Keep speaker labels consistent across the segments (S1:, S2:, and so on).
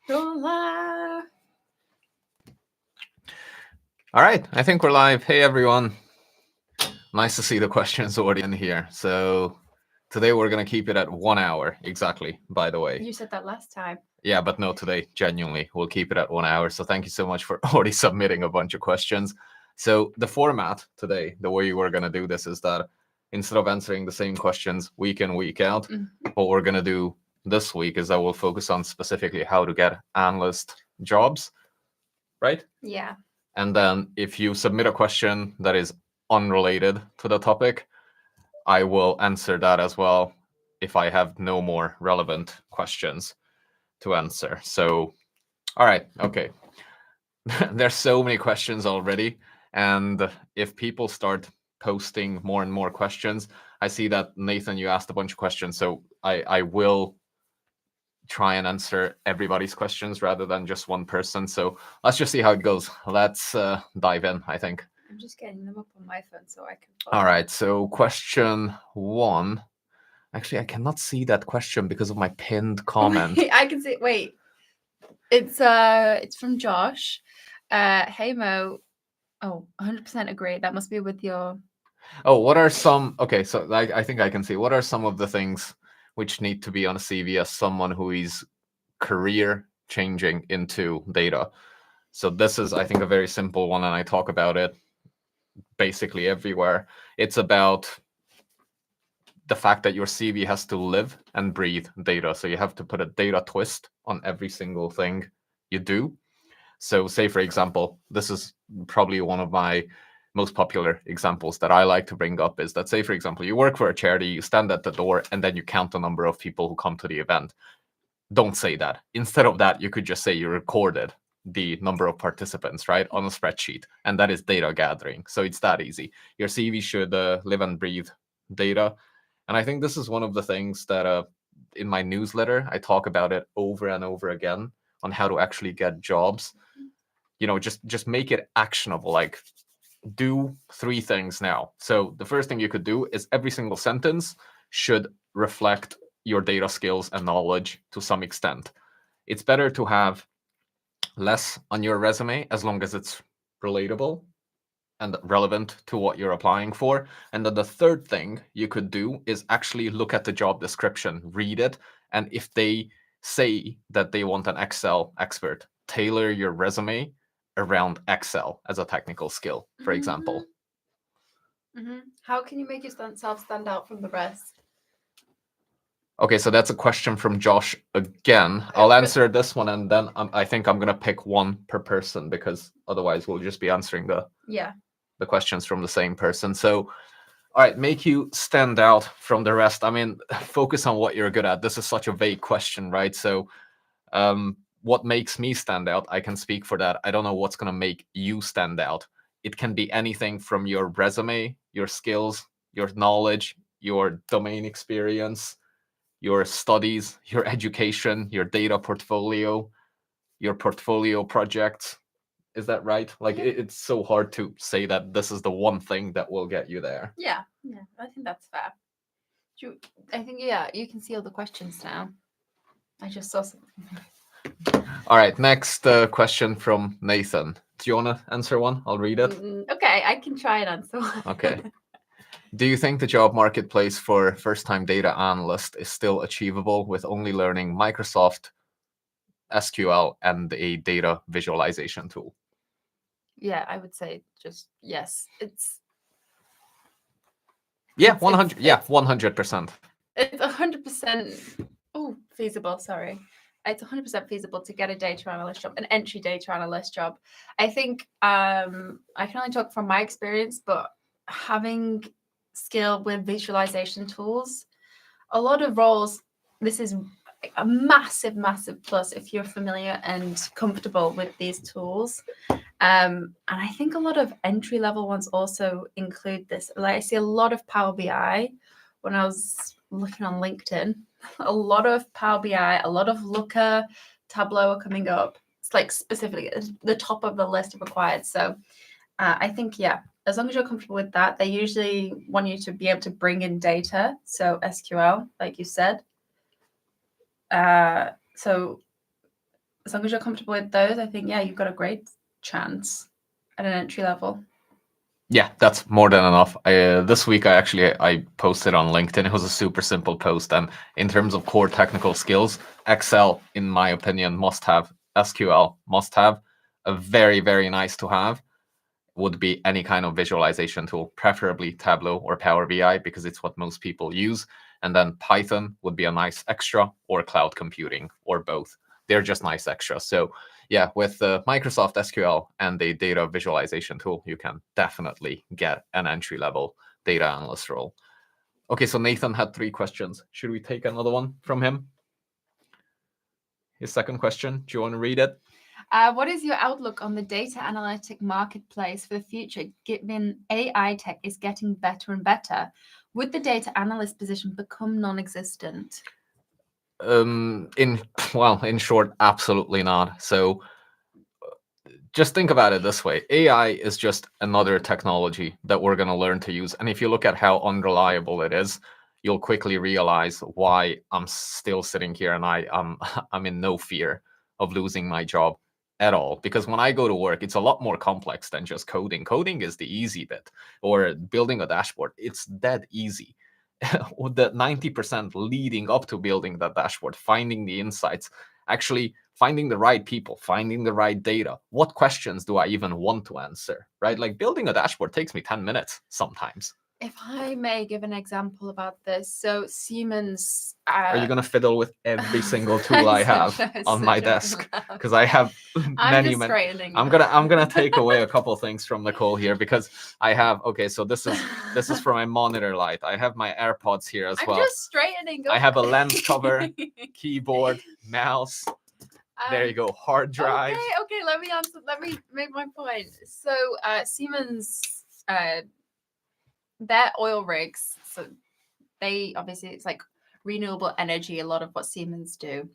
S1: Hola.
S2: All right, I think we're live. Hey, everyone. Nice to see the questions already in here. So today we're going to keep it at 1 hour exactly, by the way.
S1: You said that last time.
S2: Yeah, but no, today, genuinely, we'll keep it at 1 hour. So thank you so much for already submitting a bunch of questions. So the format today, the way we're going to do this is that instead of answering the same questions week in, week out, what we're going to do this week is that we'll focus on specifically how to get analyst jobs, right?
S1: Yeah.
S2: And then if you submit a question that is unrelated to the topic, I will answer that as well if I have no more relevant questions to answer. So, all right, okay. There's so many questions already. And if people start posting more and more questions, I see that, Nathan, you asked a bunch of questions. So I will try and answer everybody's questions rather than just one person. So let's just see how it goes. Let's dive in, I think.
S1: I'm just getting them up on my phone so I can
S2: All right, so question 1. Actually, I cannot see that question because of my pinned comment.
S1: I can see. Wait, it's from Josh. Hey Mo. Oh, 100% agree. That must be with your.
S2: Oh, what are some? Okay, so I think I can see. What are some of the things which need to be on a CV as someone who is career changing into data? So this is, I think, a very simple one, and I talk about it basically everywhere. It's about the fact that your CV has to live and breathe data. So you have to put a data twist on every single thing you do. So say, for example, this is probably one of my most popular examples that I like to bring up is that, say, for example, you work for a charity, you stand at the door, and then you count the number of people who come to the event. Don't say that. Instead of that, you could just say you recorded the number of participants, right, on a spreadsheet. And that is data gathering. So it's that easy. Your CV should live and breathe data. And I think this is one of the things that in my newsletter, I talk about it over and over again on how to actually get jobs. You know, just make it actionable. Like, do 3 things now. So the first thing you could do is every single sentence should reflect your data skills and knowledge to some extent. It's better to have less on your resume as long as it's relatable and relevant to what you're applying for. And then the third thing you could do is actually look at the job description, read it, and if they say that they want an Excel expert, tailor your resume around Excel as a technical skill, for example.
S1: How can you make yourself stand out from the rest?
S2: Okay, so that's a question from Josh again. I'll answer this one, and then I think I'm going to pick one per person because otherwise we'll just be answering the questions from the same person. So, all right, make you stand out from the rest. I mean, focus on what you're good at. This is such a vague question, right? So, what makes me stand out? I can speak for that. I don't know what's going to make you stand out. It can be anything from your resume, your skills, your knowledge, your domain experience, your studies, your education, your data portfolio, your portfolio projects. Is that right? Like, it's so hard to say that this is the one thing that will get you there.
S1: Yeah, I think that's fair. I think, you can see all the questions now. I just saw something.
S2: All right, next question from Nathan. Do you want to answer one? I'll read it.
S1: Okay, I can try and answer one.
S2: Okay. Do you think the job marketplace for first-time data analyst is still achievable with only learning Microsoft SQL and a data visualization tool?
S1: Yeah, I would say just yes. It's
S2: 100. Yeah, 100%.
S1: It's 100% feasible. Sorry, it's 100% feasible to get a data analyst job, an entry data analyst job. I think I can only talk from my experience, but having skill with visualization tools, a lot of roles. This is a massive plus if you're familiar and comfortable with these tools. And I think a lot of entry level ones also include this. Like, I see a lot of Power BI when I was looking on LinkedIn. A lot of Power BI, a lot of Looker, Tableau are coming up. It's like specifically at the top of the list of required. So I think, as long as you're comfortable with that, they usually want you to be able to bring in data. So SQL, like you said. So as long as you're comfortable with those, I think, yeah, you've got a great chance at an entry level.
S2: Yeah, that's more than enough. This week I posted on LinkedIn. It was a super simple post, and in terms of core technical skills, Excel, in my opinion, must have. SQL must have. A very, very nice to have would be any kind of visualization tool, preferably Tableau or Power BI, because it's what most people use. And then Python would be a nice extra, or cloud computing, or both. They're just nice extras. So yeah, with Microsoft SQL and a data visualization tool, you can definitely get an entry-level data analyst role. Okay, so Nathan had 3 questions. Should we take another one from him? His second question, do you want to read it?
S1: What is your outlook on the data analytic marketplace for the future, given AI tech is getting better and better? Would the data analyst position become non-existent?
S2: In short, absolutely not. So just think about it this way. AI is just another technology that we're going to learn to use. And if you look at how unreliable it is, you'll quickly realize why I'm still sitting here and I'm in no fear of losing my job at all. Because when I go to work, it's a lot more complex than just coding. Coding is the easy bit, or building a dashboard. It's dead easy. The 90% leading up to building that dashboard, finding the insights, actually finding the right people, finding the right data. What questions do I even want to answer, right? Like building a dashboard takes me 10 minutes sometimes.
S1: If I may give an example about this, so Siemens.
S2: Are you going to fiddle with every single tool I have on my desk? Because I have many. I'm gonna take away a couple things from Nicole here, because I have. Okay, so this is for my monitor light. I have my AirPods here as well.
S1: I'm just straightening.
S2: I have a lens cover, keyboard, mouse. There you go, hard drive.
S1: Okay. Let me make my point. So Siemens, their oil rigs. So they obviously, it's like renewable energy. A lot of what Siemens do,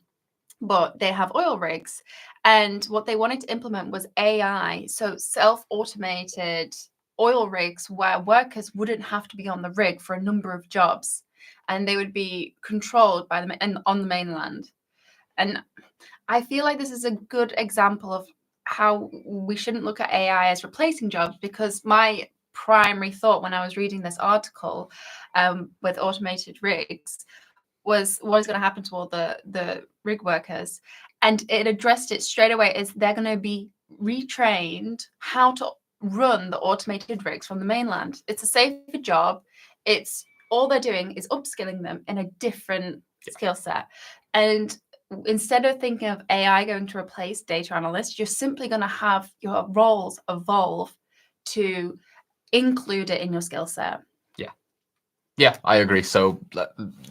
S1: but they have oil rigs, and what they wanted to implement was AI. So self-automated oil rigs where workers wouldn't have to be on the rig for a number of jobs, and they would be controlled by them and on the mainland. And I feel like this is a good example of how we shouldn't look at AI as replacing jobs, because my primary thought when I was reading this article with automated rigs was what is going to happen to all the rig workers. And it addressed it straight away, is they're going to be retrained how to run the automated rigs from the mainland. It's a safer job. It's all they're doing is upskilling them in a different skill set. And instead of thinking of AI going to replace data analysts, you're simply going to have your roles evolve to include it in your skill set.
S2: Yeah, I agree. So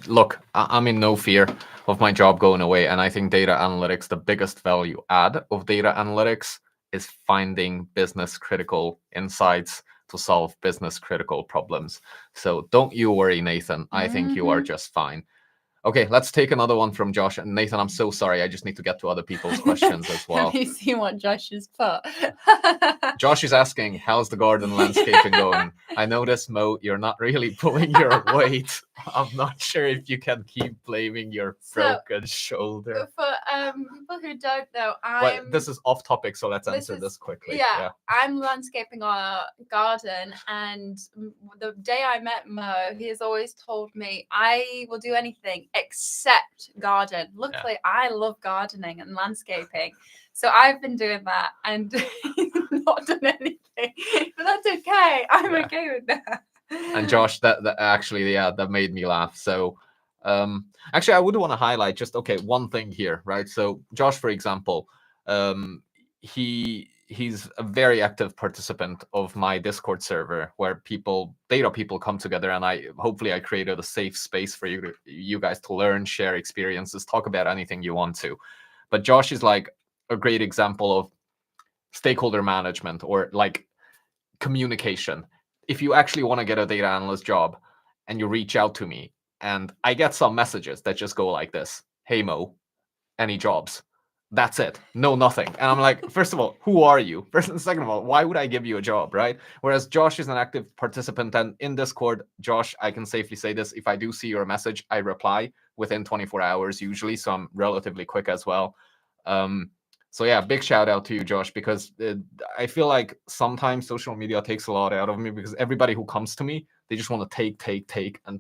S2: look, I'm in no fear of my job going away. And I think data analytics, the biggest value add of data analytics is finding business critical insights to solve business critical problems. So don't you worry, Nathan. I think you are just fine. Okay, let's take another one from Josh. And Nathan, I'm so sorry. I just need to get to other people's questions as well.
S1: Have you seen what Josh has put?
S2: Josh is asking, how's the garden landscaping going? I notice, Mo, you're not really pulling your weight. I'm not sure if you can keep blaming your broken shoulder.
S1: For people who don't know,
S2: this is off topic, so let's answer this quickly.
S1: Yeah, I'm landscaping our garden, and the day I met Mo, he has always told me I will do anything except garden. Luckily, I love gardening and landscaping, so I've been doing that, and he's not done anything. But that's okay. I'm okay with that.
S2: And Josh, that actually, that made me laugh. So actually, I would want to highlight just one thing here, right? So Josh, for example, he's a very active participant of my Discord server, where data people come together, and hopefully I created a safe space for you guys to learn, share experiences, talk about anything you want to. But Josh is like a great example of stakeholder management, or like communication. If you actually want to get a data analyst job and you reach out to me, and I get some messages that just go like this: hey Mo, any jobs? That's it. No, nothing. And I'm like, first of all, who are you? First and second of all, why would I give you a job, right? Whereas Josh is an active participant, and in Discord, Josh, I can safely say this: if I do see your message, I reply within 24 hours usually, so I'm relatively quick as well. So yeah, big shout out to you, Josh, because I feel like sometimes social media takes a lot out of me because everybody who comes to me, they just want to take on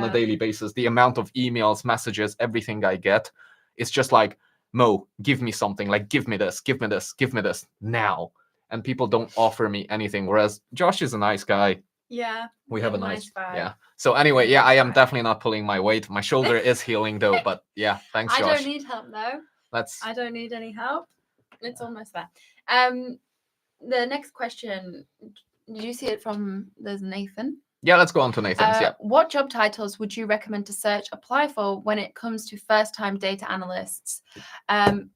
S2: a daily basis. The amount of emails, messages, everything I get, it's just like, Mo, give me something, like give me this now. And people don't offer me anything. Whereas Josh is a nice guy.
S1: Yeah.
S2: We have a nice
S1: vibe.
S2: yeah. So anyway,
S1: Really
S2: yeah, I
S1: nice
S2: am
S1: vibe.
S2: definitely not pulling my weight. My shoulder is healing though, but yeah, thanks,
S1: I
S2: Josh.
S1: don't need help though. I don't need any help. It's almost there. The next question, did you see it from there's Nathan?
S2: Yeah, let's go on to Nathan's. Yeah.
S1: What job titles would you recommend to search apply for when it comes to first-time data analysts? Can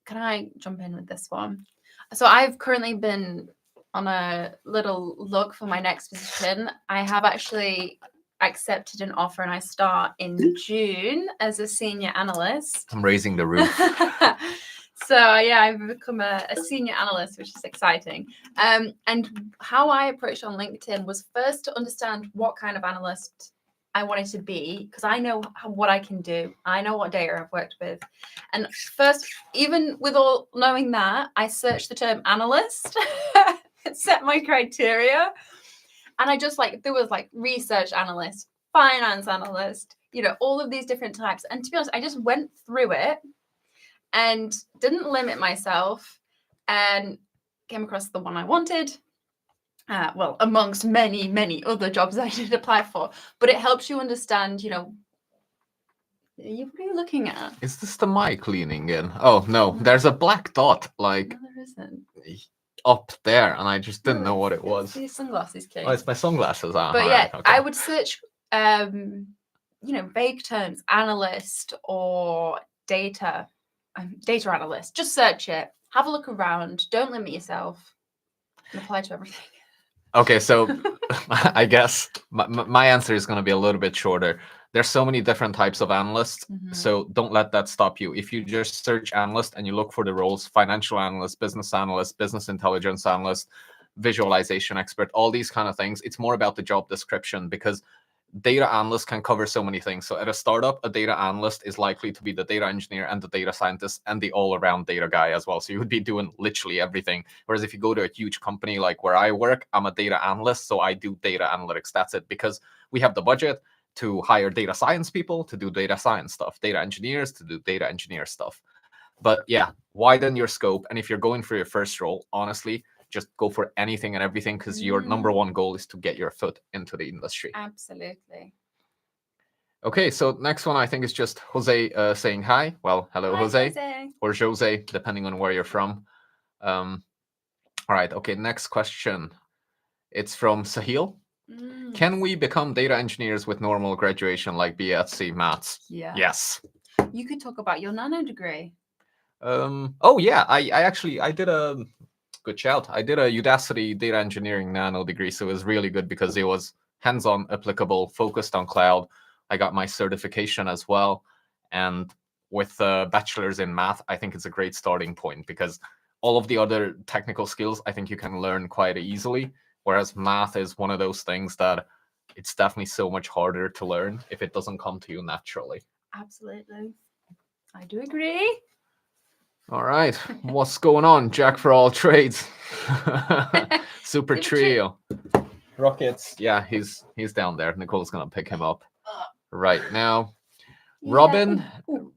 S1: I jump in with this one? So I've currently been on a little look for my next position. I have actually accepted an offer and I start in June as a senior analyst.
S2: I'm raising the roof.
S1: So yeah, I've become a senior analyst, which is exciting. And how I approached on LinkedIn was first to understand what kind of analyst I wanted to be, because I know what I can do. I know what data I've worked with. And first, even with all knowing that, I searched the term analyst, set my criteria. And I just there was research analyst, finance analyst, all of these different types. And to be honest, I just went through it and didn't limit myself and came across the one I wanted. Well, amongst many, many other jobs I did apply for. But it helps you understand, what are you looking at?
S2: Is this the mic leaning in? Oh, no. There's a black dot,
S1: No, there isn't.
S2: Up there, and I just didn't know what it was.
S1: Your sunglasses, Kate.
S2: Oh, it's my sunglasses.
S1: But yeah, right, okay. I would search, vague terms, analyst or data analyst. Just search it. Have a look around. Don't limit yourself. And apply to everything.
S2: Okay, so I guess my answer is going to be a little bit shorter. There's so many different types of analysts, so don't let that stop you. If you just search analyst and you look for the roles, financial analyst, business intelligence analyst, visualization expert, all these kind of things, it's more about the job description because data analyst can cover so many things. So at a startup, a data analyst is likely to be the data engineer and the data scientist and the all-around data guy as well. So you would be doing literally everything. Whereas if you go to a huge company like where I work, I'm a data analyst, so I do data analytics. That's it, because we have the budget to hire data science people to do data science stuff, data engineers to do data engineer stuff. But yeah, widen your scope. And if you're going for your first role, honestly, just go for anything and everything, because your number one goal is to get your foot into the industry.
S1: Absolutely.
S2: Okay, so next one I think is just Jose saying hi. Well, hello,
S1: Hi,
S2: Jose. Or Jose, depending on where you're from. All right, okay, next question. It's from Sahil. Can we become data engineers with normal graduation like BSc maths?
S1: Yeah.
S2: Yes.
S1: You could talk about your nano degree.
S2: Oh yeah, I did a good shout. I did a Udacity data engineering nano degree, so it was really good because it was hands-on, applicable, focused on cloud. I got my certification as well, and with a bachelor's in math, I think it's a great starting point because all of the other technical skills I think you can learn quite easily, whereas math is one of those things that it's definitely so much harder to learn if it doesn't come to you naturally.
S1: Absolutely. I do agree.
S2: All right, what's going on? Jack for all trades. Super trio. Rockets. Yeah, he's down there. Nicole's gonna pick him up right now. Yeah.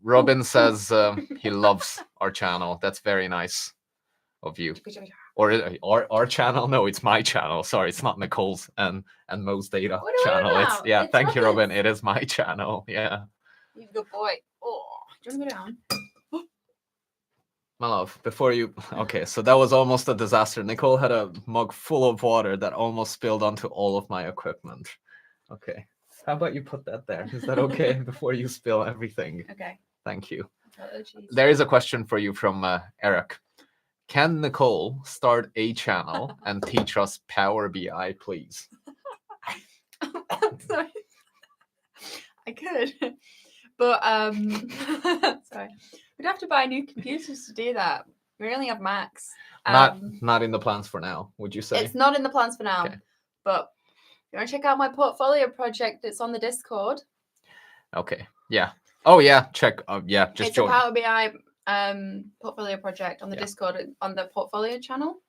S2: Robin says he loves our channel. That's very nice of you. Or our channel? No, it's my channel. Sorry, it's not Nicole's and Mo's data channel. It's thank you, Robin. It is my channel. Yeah.
S1: You're a good boy. Oh, do you want to go down?
S2: My love, before you... Okay, so that was almost a disaster. Nicole had a mug full of water that almost spilled onto all of my equipment. Okay. How about you put that there? Is that okay? Before you spill everything.
S1: Okay.
S2: Thank you.
S1: Oh,
S2: there is a question for you from Eric. Can Nicole start a channel and teach us Power BI, please?
S1: Sorry. I could. But, sorry. We'd have to buy new computers to do that. We only have Macs.
S2: Not in the plans for now, would you say?
S1: It's not in the plans for now. Okay. But if you want to check out my portfolio project, it's on the Discord.
S2: Okay. Yeah. Oh, yeah. Check. Yeah. Just
S1: it's
S2: join.
S1: a Power BI portfolio project on the
S2: Yeah.
S1: Discord on the portfolio channel.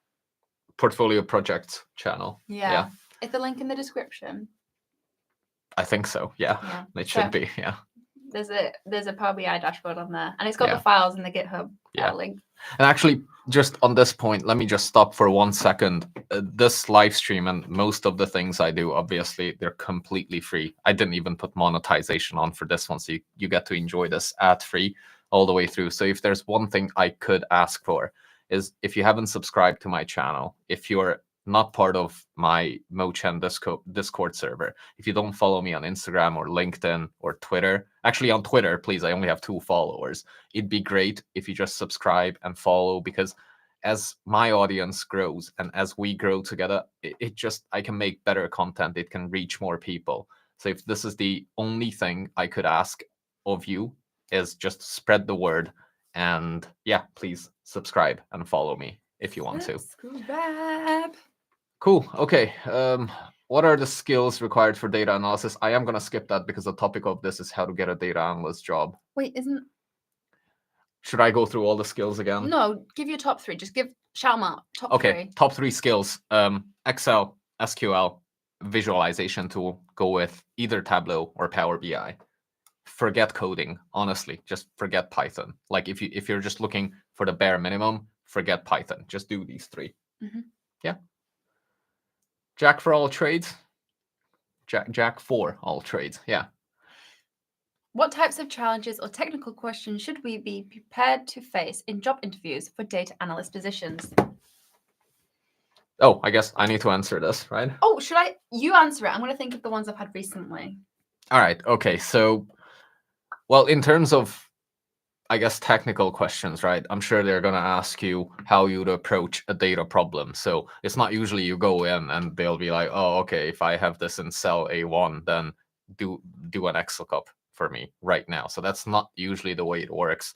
S2: Portfolio projects channel.
S1: Yeah. Is the link in the description?
S2: I think so. Yeah. It should be. Yeah.
S1: There's a Power BI dashboard on there, and it's got
S2: Yeah.
S1: the files in the GitHub
S2: Yeah.
S1: link.
S2: And actually, just on this point, let me just stop for 1 second. This live stream and most of the things I do, obviously, they're completely free. I didn't even put monetization on for this one, so you get to enjoy this ad-free all the way through. So if there's one thing I could ask for, is if you haven't subscribed to my channel, if you're not part of my Mochen Discord server, if you don't follow me on Instagram or LinkedIn or Twitter, actually on Twitter, please, I only have 2 followers. It'd be great if you just subscribe and follow, because as my audience grows and as we grow together, I can make better content. It can reach more people. So if this is the only thing I could ask of you, is just spread the word, and yeah, please subscribe and follow me if you want to.
S1: Subscribe.
S2: Cool. Okay. What are the skills required for data analysis? I am going to skip that because the topic of this is how to get a data analyst job.
S1: Wait,
S2: Should I go through all the skills again?
S1: No, give your top 3. Just shout them out. Top 3.
S2: Okay, top 3 skills. Excel, SQL, visualization tool. Go with either Tableau or Power BI. Forget coding, honestly. Just forget Python. Like if you're just looking for the bare minimum, forget Python. Just do these 3. Yeah. Jack for all trades. Jack for all trades. Yeah.
S1: What types of challenges or technical questions should we be prepared to face in job interviews for data analyst positions?
S2: Oh, I guess I need to answer this, right?
S1: Oh, should I? You answer it. I'm going to think of the ones I've had recently.
S2: All right. Okay. So, well, in terms of, I guess, technical questions, right? I'm sure they're going to ask you how you'd approach a data problem. So it's not usually you go in and they'll be like, oh, okay, if I have this in cell A1, then do an XLOOKUP for me right now. So that's not usually the way it works.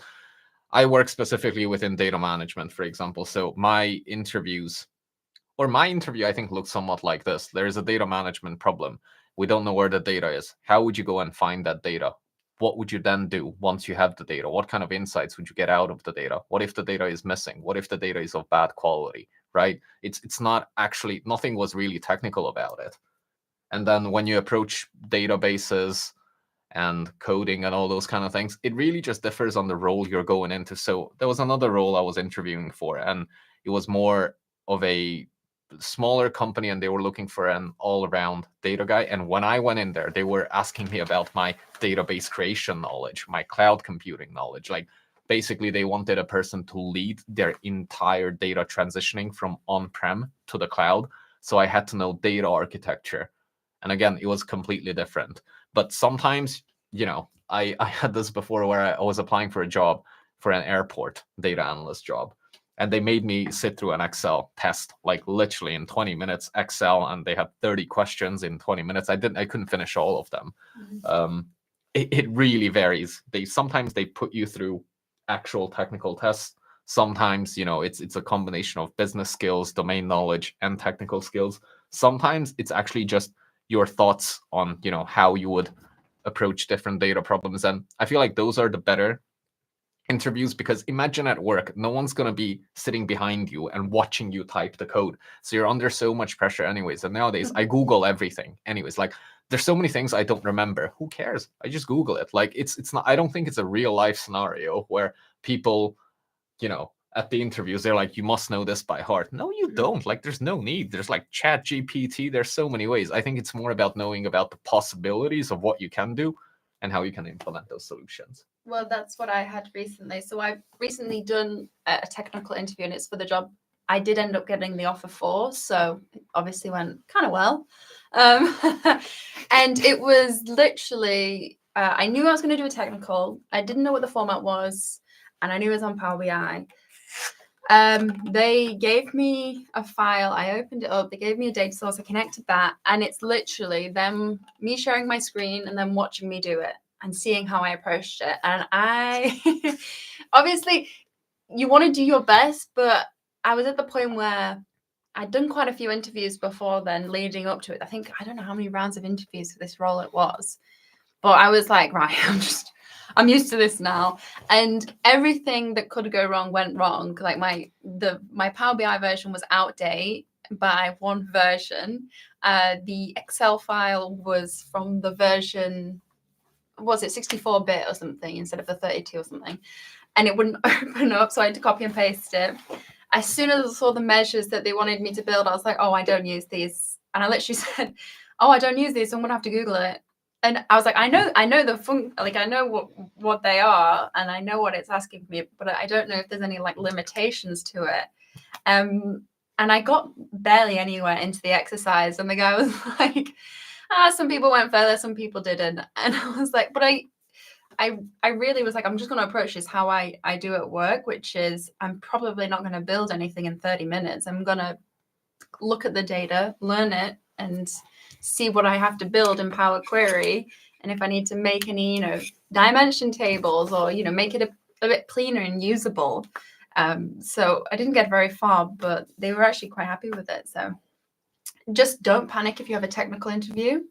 S2: I work specifically within data management, for example. So my interview, I think, looks somewhat like this. There is a data management problem. We don't know where the data is. How would you go and find that data? What would you then do once you have the data? What kind of insights would you get out of the data? What if the data is missing? What if the data is of bad quality, right? It's not actually, nothing was really technical about it. And then when you approach databases and coding and all those kind of things, it really just differs on the role you're going into. So there was another role I was interviewing for, and it was more of a smaller company, and they were looking for an all-around data guy. And when I went in there, they were asking me about my database creation knowledge, my cloud computing knowledge. Like, basically, they wanted a person to lead their entire data transitioning from on-prem to the cloud. So I had to know data architecture. And again, it was completely different. But sometimes, I had this before where I was applying for a job for an airport data analyst job. And they made me sit through an Excel test, like literally in 20 minutes, Excel, and they had 30 questions in 20 minutes. I couldn't finish all of them. It really varies. Sometimes they put you through actual technical tests. Sometimes, it's a combination of business skills, domain knowledge, and technical skills. Sometimes it's actually just your thoughts on, how you would approach different data problems. And I feel like those are the better interviews, because imagine at work, no one's going to be sitting behind you and watching you type the code. So you're under so much pressure anyways. And nowadays I Google everything anyways. Like, there's so many things I don't remember. Who cares? I just Google it. Like, it's not, I don't think it's a real life scenario where people, at the interviews, they're like, you must know this by heart. No, you don't. Like, there's no need. There's like ChatGPT. There's so many ways. I think it's more about knowing about the possibilities of what you can do and how you can implement those solutions.
S1: Well, that's what I had recently. So I've recently done a technical interview, and it's for the job I did end up getting the offer for. So it obviously went kind of well. And it was literally, I knew I was going to do a technical. I didn't know what the format was, and I knew it was on Power BI. They gave me a file. I opened it up. They gave me a data source. I connected that, and it's literally me sharing my screen and then watching me do it and seeing how I approached it. And I obviously, you want to do your best, but I was at the point where I'd done quite a few interviews before then leading up to it. I don't know how many rounds of interviews for this role it was, but I was like, right, I'm used to this now. And everything that could go wrong went wrong. Like my Power BI version was outdated by one version. The Excel file was from the version, was it 64-bit or something instead of the 32 or something, and it wouldn't open up, so I had to copy and paste it. As soon as I saw the measures that they wanted me to build, I was like, oh, I don't use these. And I literally said, oh, I don't use these, so I'm gonna have to Google it. And I was like, I know the I know what they are, and I know what it's asking me, but I don't know if there's any like limitations to it. And I got barely anywhere into the exercise, and the guy was like, some people went further, some people didn't. And I was like, but I really was like, I'm just going to approach this how I do at work, which is I'm probably not going to build anything in 30 minutes. I'm going to look at the data, learn it, and see what I have to build in Power Query. And if I need to make any, dimension tables or, make it a bit cleaner and usable. So I didn't get very far, but they were actually quite happy with it. So just don't panic if you have a technical interview.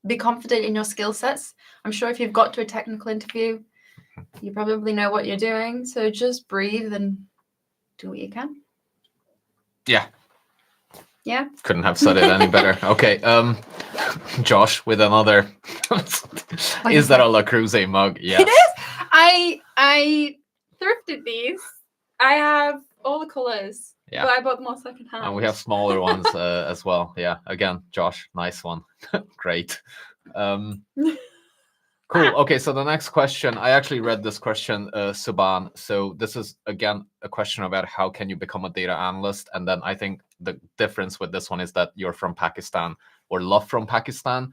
S1: Be confident in your skill sets. I'm sure if you've got to a technical interview, you probably know what you're doing. So just breathe and do what you can.
S2: Yeah.
S1: Yeah.
S2: Couldn't have said it any better. Okay. Josh with another. Is that a La Cruz mug? Yes.
S1: It is. I thrifted these. I have all the colors.
S2: Yeah.
S1: But I bought them all secondhand.
S2: And we have smaller ones as well. Yeah. Again, Josh, nice one. Great. Cool. Okay, so the next question, I actually read this question, Subhan. So this is, again, a question about how can you become a data analyst? And then I think the difference with this one is that you're from Pakistan or love from Pakistan.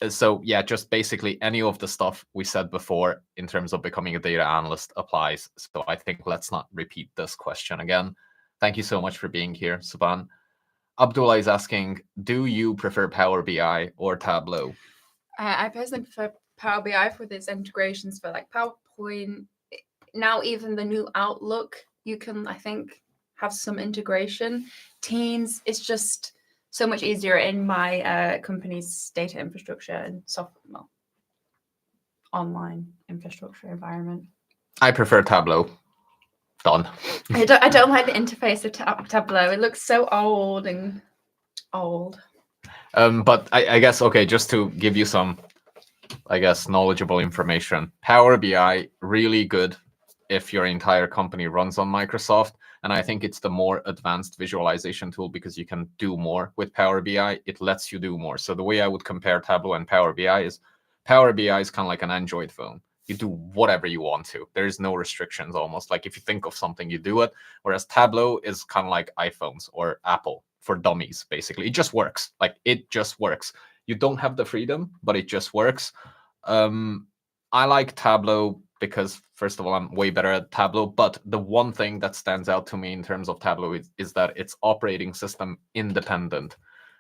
S2: So yeah, just basically any of the stuff we said before in terms of becoming a data analyst applies. So I think let's not repeat this question again. Thank you so much for being here, Subhan. Abdullah is asking, do you prefer Power BI or Tableau?
S1: I personally prefer Power BI for its integrations for like PowerPoint. Now even the new Outlook, you can, I think, have some integration. Teams, it's just so much easier in my company's data infrastructure and online infrastructure environment.
S2: I prefer Tableau. Done.
S1: I don't like the interface of Tableau. It looks so old and old.
S2: But I guess, okay, just to give you some, I guess, knowledgeable information. Power BI, really good if your entire company runs on Microsoft. And I think it's the more advanced visualization tool because you can do more with Power BI. It lets you do more. So the way I would compare Tableau and Power BI is Power BI is kind of like an Android phone. You do whatever you want to. There's no restrictions almost. Like if you think of something, you do it. Whereas Tableau is kind of like iPhones or Apple for dummies, basically. It just works. Like it just works. You don't have the freedom, but it just works. I like Tableau because, first of all, I'm way better at Tableau. But the one thing that stands out to me in terms of Tableau is that it's operating system independent.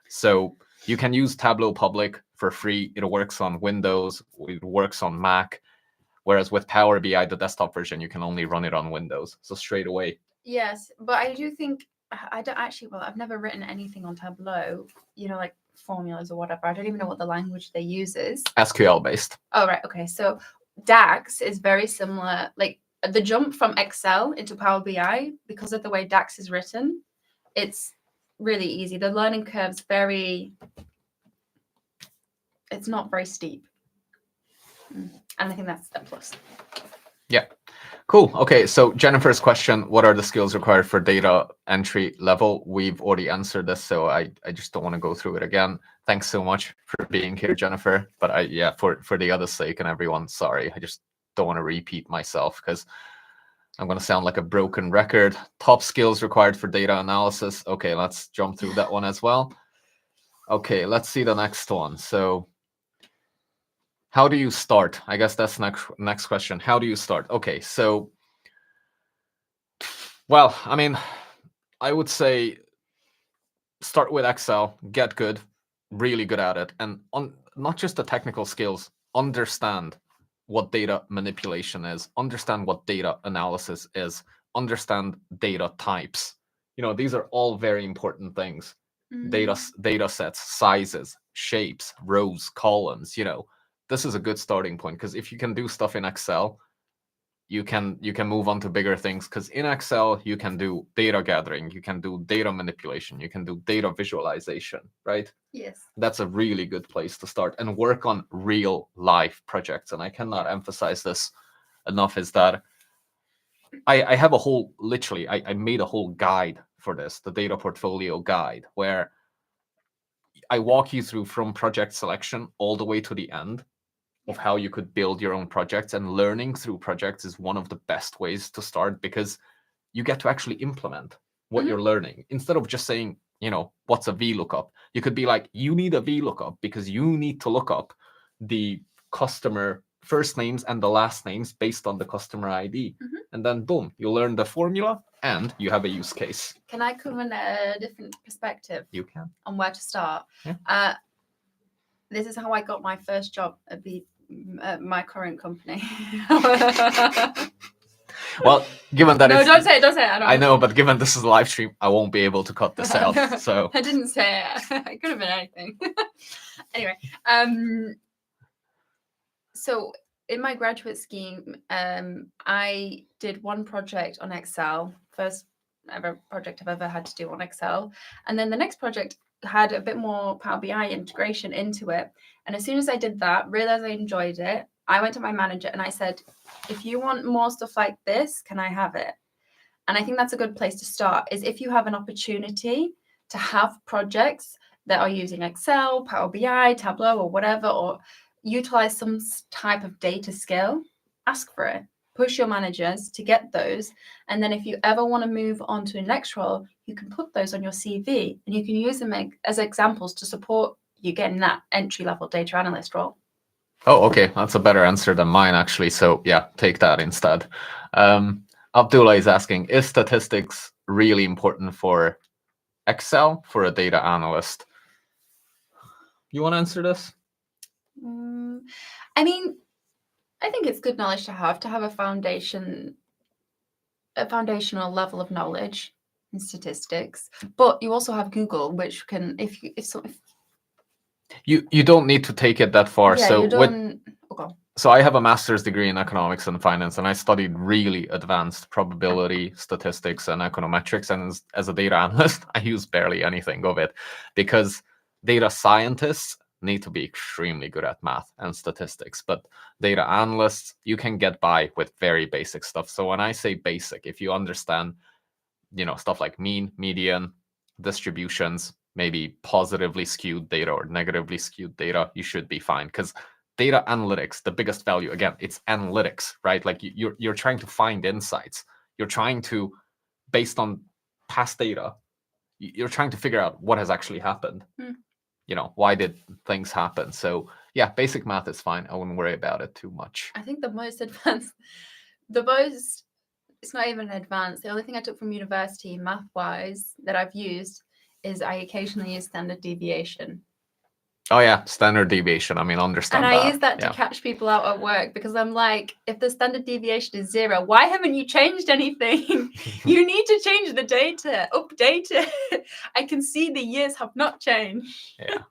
S2: So you can use Tableau Public for free. It works on Windows. It works on Mac. Whereas with Power BI, the desktop version, you can only run it on Windows. So straight away.
S1: Yes, but I do think, I don't actually, well, I've never written anything on Tableau, like formulas or whatever. I don't even know what the language they use is.
S2: SQL based.
S1: Oh, right. Okay. So DAX is very similar. Like the jump from Excel into Power BI, because of the way DAX is written, it's really easy. The learning curve's it's not very steep. And I think that's a plus.
S2: Yeah. Cool. Okay. So Jennifer's question, what are the skills required for data entry level? We've already answered this, so I just don't want to go through it again. Thanks so much for being here, Jennifer. But for the other sake and everyone, sorry, I just don't want to repeat myself because I'm going to sound like a broken record. Top skills required for data analysis. Okay, let's jump through that one as well. Okay, let's see the next one. So how do you start? I guess that's next question. How do you start? Okay, so, well, I mean, I would say start with Excel, get good, really good at it. And on not just the technical skills, understand what data manipulation is, understand what data analysis is, understand data types. These are all very important things. Data sets, sizes, shapes, rows, columns, this is a good starting point, because if you can do stuff in Excel, you can move on to bigger things, because in Excel you can do data gathering, you can do data manipulation, you can do data visualization, right?
S1: Yes.
S2: That's a really good place to start and work on real life projects. And I cannot emphasize this enough, is that I have a whole, literally, I made a whole guide for this, the data portfolio guide, where I walk you through from project selection all the way to the end of how you could build your own projects. And learning through projects is one of the best ways to start, because you get to actually implement what you're learning, instead of just saying, what's a VLOOKUP? You could be like, you need a VLOOKUP because you need to look up the customer first names and the last names based on the customer ID. And then boom, you learn the formula and you have a use case.
S1: Can I come in a different perspective?
S2: You can.
S1: On where to start?
S2: Yeah.
S1: This is how I got my first job at my current company.
S2: Well, given that
S1: no, don't say it.
S2: I know, but given this is a live stream, I won't be able to cut this out. So
S1: I didn't say it. It could have been anything. Anyway, so in my graduate scheme, I did one project on Excel, first ever project I've ever had to do on Excel. And then the next project had a bit more Power BI integration into it. And as soon as I did that, realized I enjoyed it, I went to my manager and I said, if you want more stuff like this, can I have it? And I think that's a good place to start, is if you have an opportunity to have projects that are using Excel, Power BI, Tableau, or whatever, or utilize some type of data skill, ask for it. Push your managers to get those. And then if you ever want to move on to the next role, you can put those on your CV and you can use them as examples to support you getting that entry-level data analyst role.
S2: Oh, okay. That's a better answer than mine, actually. So yeah, take that instead. Abdullah is asking, is statistics really important for Excel for a data analyst? You want to answer this?
S1: I mean, I think it's good knowledge to have a foundational level of knowledge in statistics. But you also have Google, which can, if
S2: you don't need to take it that far.
S1: Yeah,
S2: so
S1: you don't. Okay.
S2: So I have a master's degree in economics and finance, and I studied really advanced probability, statistics, and econometrics. And as a data analyst, I use barely anything of it, because data scientists need to be extremely good at math and statistics. But data analysts, you can get by with very basic stuff. So when I say basic, if you understand, stuff like mean, median, distributions, maybe positively skewed data or negatively skewed data, you should be fine. Because data analytics, the biggest value, again, it's analytics, right? Like you're trying to find insights. You're trying to, based on past data, you're trying to figure out what has actually happened. Why did things happen? So yeah, basic math is fine. I wouldn't worry about it too much.
S1: I think the most advanced, it's not even advanced. The only thing I took from university math-wise that I've used is I occasionally use standard deviation.
S2: Oh yeah, standard deviation. I mean, understand
S1: that.
S2: And
S1: I use that to catch people out at work, because I'm like, if the standard deviation is 0, why haven't you changed anything? You need to change the data, update it. I can see the years have not changed.
S2: Yeah.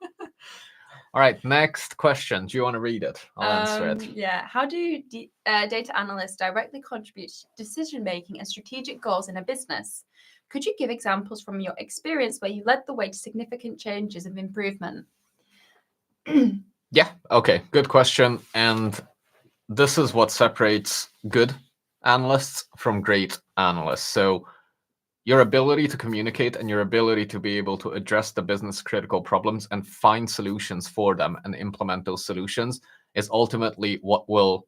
S2: All right, next question. Do you want to read it? I'll answer it.
S1: Yeah. How do data analysts directly contribute to decision-making and strategic goals in a business? Could you give examples from your experience where you led the way to significant changes of improvement?
S2: Yeah, okay, good question. And this is what separates good analysts from great analysts. So your ability to communicate and your ability to be able to address the business critical problems and find solutions for them and implement those solutions is ultimately what will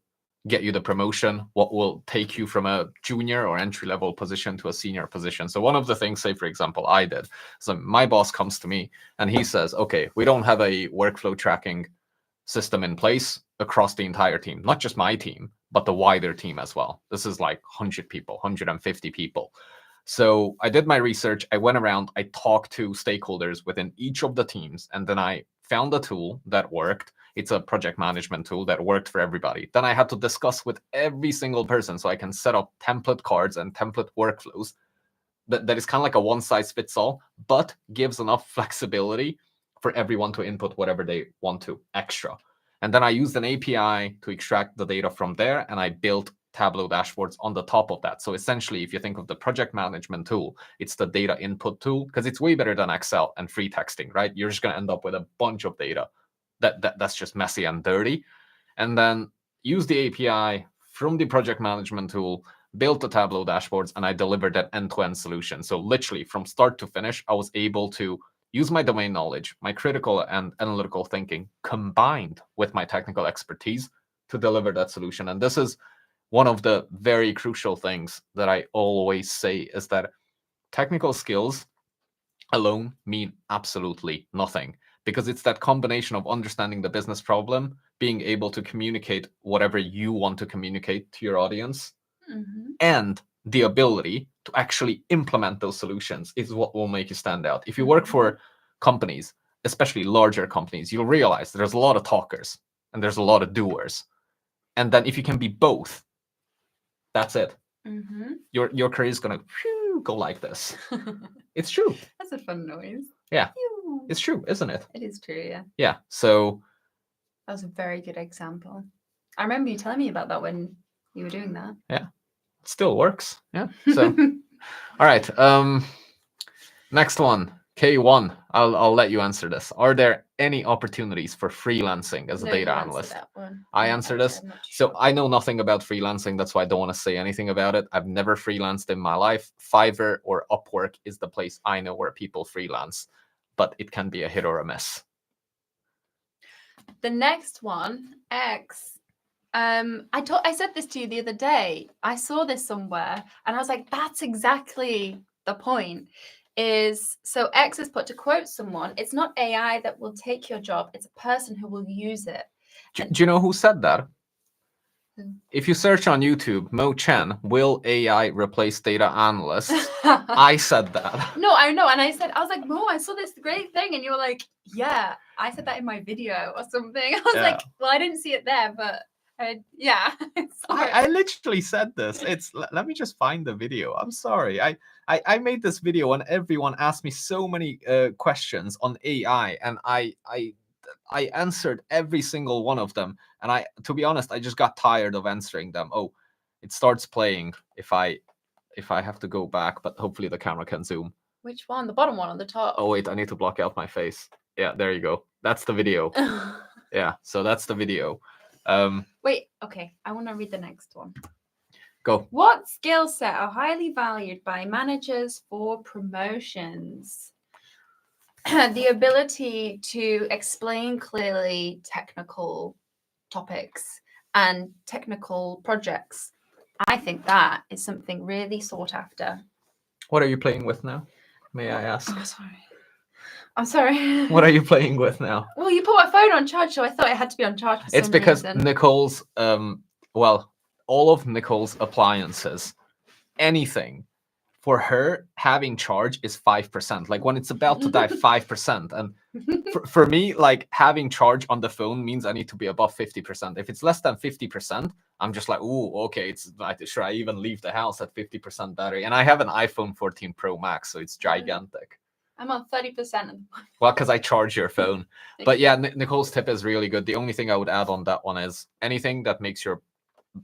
S2: get you the promotion, what will take you from a junior or entry-level position to a senior position. So one of the things, say, for example, I did, so my boss comes to me and he says, okay, we don't have a workflow tracking system in place across the entire team, not just my team, but the wider team as well. This is like 100 people, 150 people. So I did my research. I went around, I talked to stakeholders within each of the teams, and then I found a tool that worked. It's a project management tool that worked for everybody. Then I had to discuss with every single person so I can set up template cards and template workflows that is kind of like a one-size-fits-all, but gives enough flexibility for everyone to input whatever they want to extra. And then I used an API to extract the data from there, and I built Tableau dashboards on the top of that. So essentially, if you think of the project management tool, it's the data input tool, because it's way better than Excel and free texting, right? You're just going to end up with a bunch of data that's just messy and dirty. And then use the API from the project management tool, built the Tableau dashboards, and I delivered that end-to-end solution. So literally from start to finish, I was able to use my domain knowledge, my critical and analytical thinking, combined with my technical expertise to deliver that solution. And this is one of the very crucial things that I always say, is that technical skills alone mean absolutely nothing, because it's that combination of understanding the business problem, being able to communicate whatever you want to communicate to your audience, and the ability to actually implement those solutions is what will make you stand out. If you work for companies, especially larger companies, you'll realize there's a lot of talkers and there's a lot of doers. And then if you can be both, that's it. Your career is gonna go like this. It's true.
S1: That's a fun noise.
S2: Yeah, it's true, isn't it?
S1: It is true, yeah.
S2: Yeah, so
S1: that was a very good example. I remember you telling me about that when you were doing that.
S2: Yeah, it still works. Yeah. So all right. Next one, K1. I'll let you answer this. Are there any opportunities for freelancing as a data analyst? I answer this. So I know nothing about freelancing. That's why I don't want to say anything about it. I've never freelanced in my life. Fiverr or Upwork is the place I know where people freelance, but it can be a hit or a miss.
S1: The next one, X. I said this to you the other day. I saw this somewhere and I was like, that's exactly the point. So X is put, to quote someone, it's not AI that will take your job, it's a person who will use it.
S2: Do you know who said that?
S1: Who?
S2: If you search on YouTube, Mo Chen, will AI replace data analysts? I said that.
S1: No, I know. And I was like, Mo, I saw this great thing. And you were like, yeah, I said that in my video or something. I was like, well, I didn't see it there, but yeah.
S2: I literally said this. Let me just find the video. I'm sorry. I made this video and everyone asked me so many questions on AI, and I answered every single one of them. And to be honest, I just got tired of answering them. Oh, it starts playing if I have to go back, but hopefully the camera can zoom.
S1: Which one? The bottom one on the top?
S2: Oh wait, I need to block out my face. Yeah, there you go. That's the video. Yeah, so that's the video.
S1: Wait, okay. I want to read the next one.
S2: Go.
S1: What skill set are highly valued by managers for promotions? The ability to explain clearly technical topics and technical projects. I think that is something really sought after.
S2: What are you playing with now? May I ask?
S1: Oh, sorry. I'm sorry.
S2: What are you playing with now?
S1: Well, you put my phone on charge, so I thought it had to be on charge for some reason.
S2: It's because Nicole's, all of Nicole's appliances, anything for her having charge is 5%. Like when it's about to die, 5%. And for me, like having charge on the phone means I need to be above 50%. If it's less than 50%, I'm just like, ooh, okay, should I even leave the house at 50% battery? And I have an iPhone 14 Pro Max, so it's gigantic.
S1: I'm on 30%.
S2: Well, because I charge your phone. But yeah, Nicole's tip is really good. The only thing I would add on that one is anything that makes your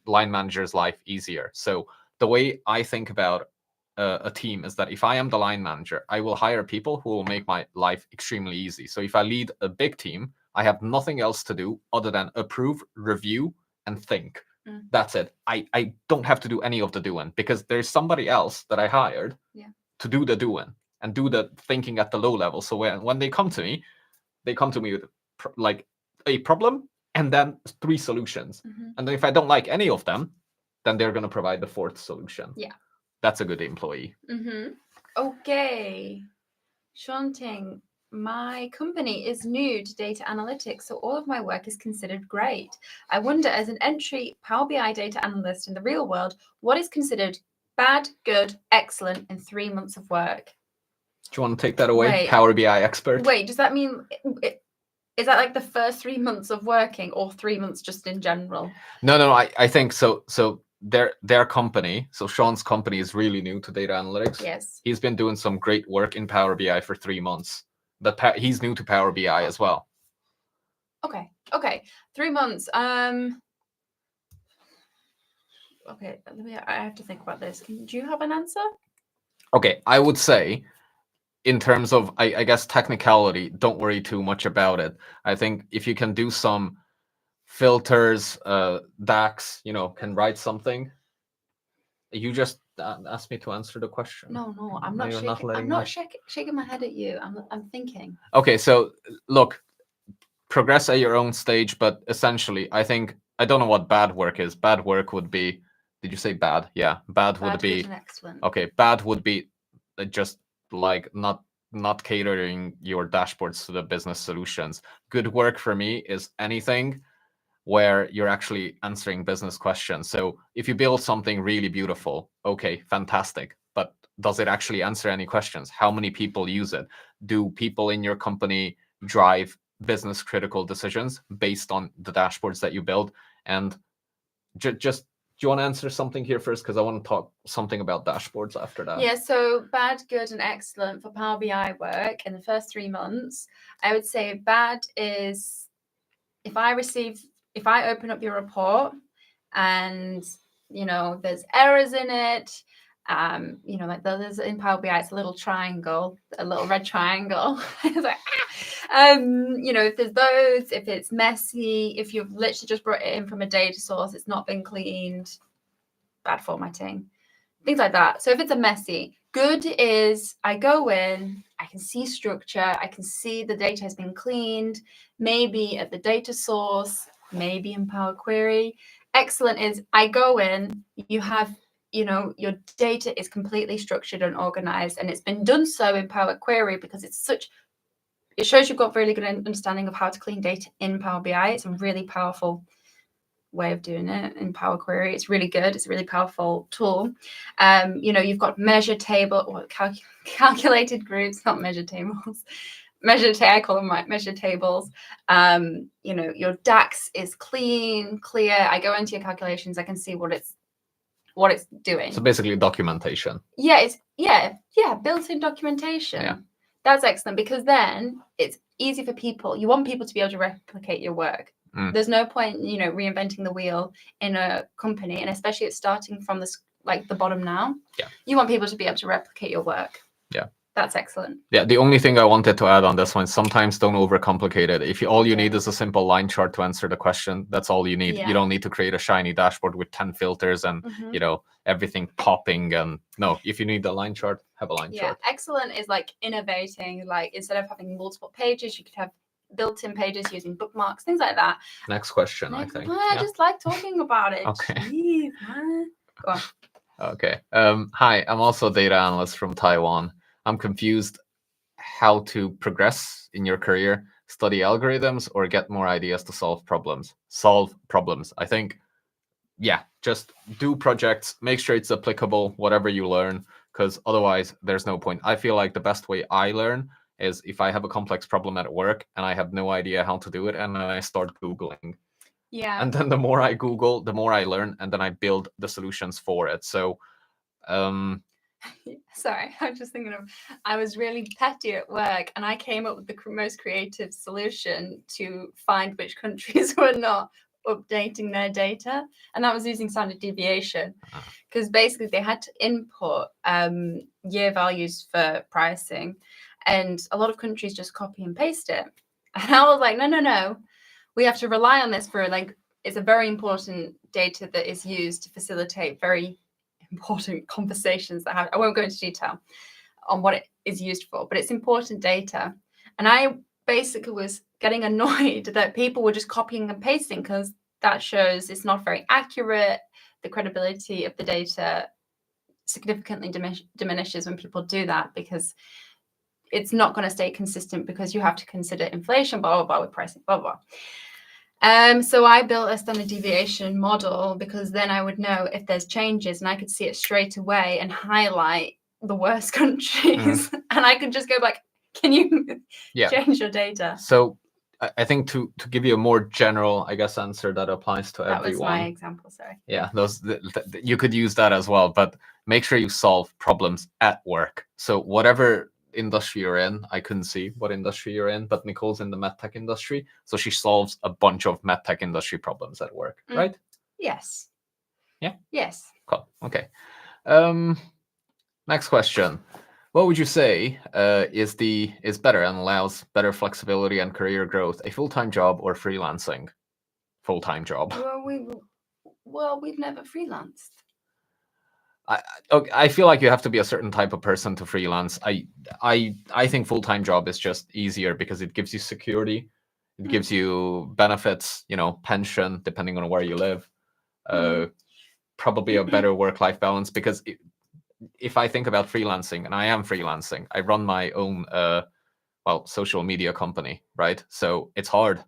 S2: line manager's life easier. So the way I think about a team is that if I am the line manager, I will hire people who will make my life extremely easy. So if I lead a big team, I have nothing else to do other than approve, review, and think. That's it. I don't have to do any of the doing, because there's somebody else that I hired to do the doing and do the thinking at the low level. So when they come to me with like a problem and then 3 solutions. And then if I don't like any of them, then they're going to provide the 4th solution. Yeah. That's a good employee.
S1: Okay. Shanting, my company is new to data analytics, so all of my work is considered great. I wonder, as an entry Power BI data analyst in the real world, what is considered bad, good, excellent in 3 months of work?
S2: Do you want to take that away, Power BI expert?
S1: Wait, does that mean... Is that like the first 3 months of working, or 3 months just in general?
S2: No, I think so. So their company, so Sean's company, is really new to data analytics.
S1: Yes.
S2: He's been doing some great work in Power BI for 3 months. But he's new to Power BI as well.
S1: Okay. 3 months. Okay, I have to think about this. Do you have an answer?
S2: Okay, I would say, in terms of, I guess, technicality, don't worry too much about it. I think if you can do some filters, DAX, can write something. You just asked me to answer the question.
S1: No, I'm not
S2: you're
S1: shaking.
S2: not letting
S1: I'm not
S2: me.
S1: shaking my head at you. I'm thinking.
S2: Okay, so look, progress at your own stage, but essentially, I think, I don't know what bad work is. Bad work would be, did you say bad? Yeah, bad would
S1: Bad,
S2: be,
S1: good, and excellent.
S2: okay, bad would be just like not catering your dashboards to the business solutions. Good work for me is anything where you're actually answering business questions. So if you build something really beautiful, okay, fantastic. But does it actually answer any questions? How many people use it? Do people in your company drive business critical decisions based on the dashboards that you build? And just, do you want to answer something here first? Because I want to talk something about dashboards after that.
S1: Yeah, so bad, good, and excellent for Power BI work in the first 3 months. I would say bad is if I open up your report and there's errors in it, like there's in Power BI, it's a little triangle, a little red triangle. It's like, if there's those, if it's messy, if you've literally just brought it in from a data source, it's not been cleaned, bad formatting, things like that. So if it's a messy, good is I go in, I can see structure, I can see the data has been cleaned, maybe at the data source, maybe in Power Query. Excellent is I go in, you have, your data is completely structured and organized, and it's been done so in Power Query because it shows you've got really good understanding of how to clean data in Power BI. It's a really powerful way of doing it in Power Query. It's really good. It's a really powerful tool. You've got measure table or calculated groups, not measure tables. I call them measure tables. Your DAX is clear. I go into your calculations. I can see what it's doing.
S2: So basically documentation.
S1: Yeah, it's built-in documentation.
S2: Yeah.
S1: That's excellent, because then it's easy for people. You want people to be able to replicate your work. There's no point, reinventing the wheel in a company, and especially it's starting from the bottom now.
S2: Yeah.
S1: You want people to be able to replicate your work.
S2: Yeah.
S1: That's excellent.
S2: Yeah, the only thing I wanted to add on this one, sometimes don't overcomplicate it. If all you need is a simple line chart to answer the question, that's all you need.
S1: Yeah.
S2: You don't need to create a shiny dashboard with 10 filters and, everything popping. And no, if you need a line chart, have a line chart.
S1: Yeah, excellent is like innovating. Like instead of having multiple pages, you could have built-in pages using bookmarks, things like that.
S2: Next question, I think.
S1: I just like talking about it.
S2: Okay.
S1: Jeez, man. Go on.
S2: Okay. Hi, I'm also a data analyst from Taiwan. I'm confused how to progress in your career, study algorithms, or get more ideas to solve problems. I think, yeah, just do projects, make sure it's applicable, whatever you learn, because otherwise there's no point. I feel like the best way I learn is if I have a complex problem at work and I have no idea how to do it, and then I start Googling.
S1: Yeah.
S2: And then the more I Google, the more I learn, and then I build the solutions for it. So,
S1: sorry, I was just thinking I was really petty at work, and I came up with the most creative solution to find which countries were not updating their data, and that was using standard deviation, because basically they had to input year values for pricing, and a lot of countries just copy and paste it. And I was like, no, we have to rely on this for it's a very important data that is used to facilitate very important conversations that happen. I won't go into detail on what it is used for, but it's important data. And I basically was getting annoyed that people were just copying and pasting, because that shows it's not very accurate. The credibility of the data significantly diminishes when people do that, because it's not going to stay consistent, because you have to consider inflation, blah, blah, blah, with pricing, blah, blah. So I built a standard deviation model, because then I would know if there's changes, and I could see it straight away and highlight the worst countries. And I could just go back, can you change your data?
S2: So I think to give you a more general, I guess, answer that applies to everyone.
S1: That was my example, sorry.
S2: Yeah, you could use that as well, but make sure you solve problems at work. So whatever industry you're in. I couldn't see what industry you're in, but Nicole's in the medtech industry, so she solves a bunch of medtech industry problems at work, right?
S1: Yes.
S2: Yeah.
S1: Yes.
S2: Cool. Okay. Next question. What would you say is better and allows better flexibility and career growth, a full-time job or freelancing? Full-time job.
S1: Well, we've never freelanced.
S2: I feel like you have to be a certain type of person to freelance. I think full-time job is just easier because it gives you security, it gives you benefits, pension depending on where you live, probably a better work-life balance. Because if I think about freelancing, and I am freelancing, I run my own social media company, right? So it's hard.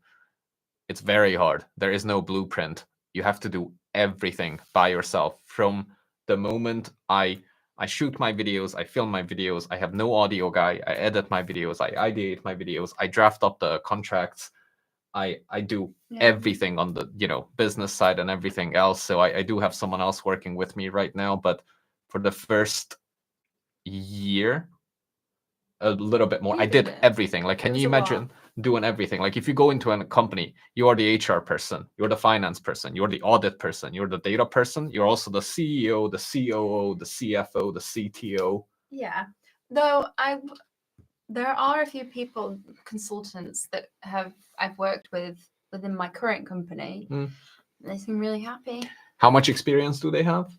S2: It's very hard. There is no blueprint. You have to do everything by yourself from the moment I shoot my videos, I film my videos, I have no audio guy, I edit my videos, I ideate my videos, I draft up the contracts, I do everything on the business side and everything else. So I do have someone else working with me right now, but for the first year, a little bit more, I did everything. Like, can you imagine doing everything? Like, if you go into a company, you are the HR person, you're the finance person, you're the audit person, you're the data person, you're also the CEO, the COO, the CFO, the CTO.
S1: Yeah, though there are a few consultants that I've worked with within my current company. They seem really happy.
S2: How much experience do they have?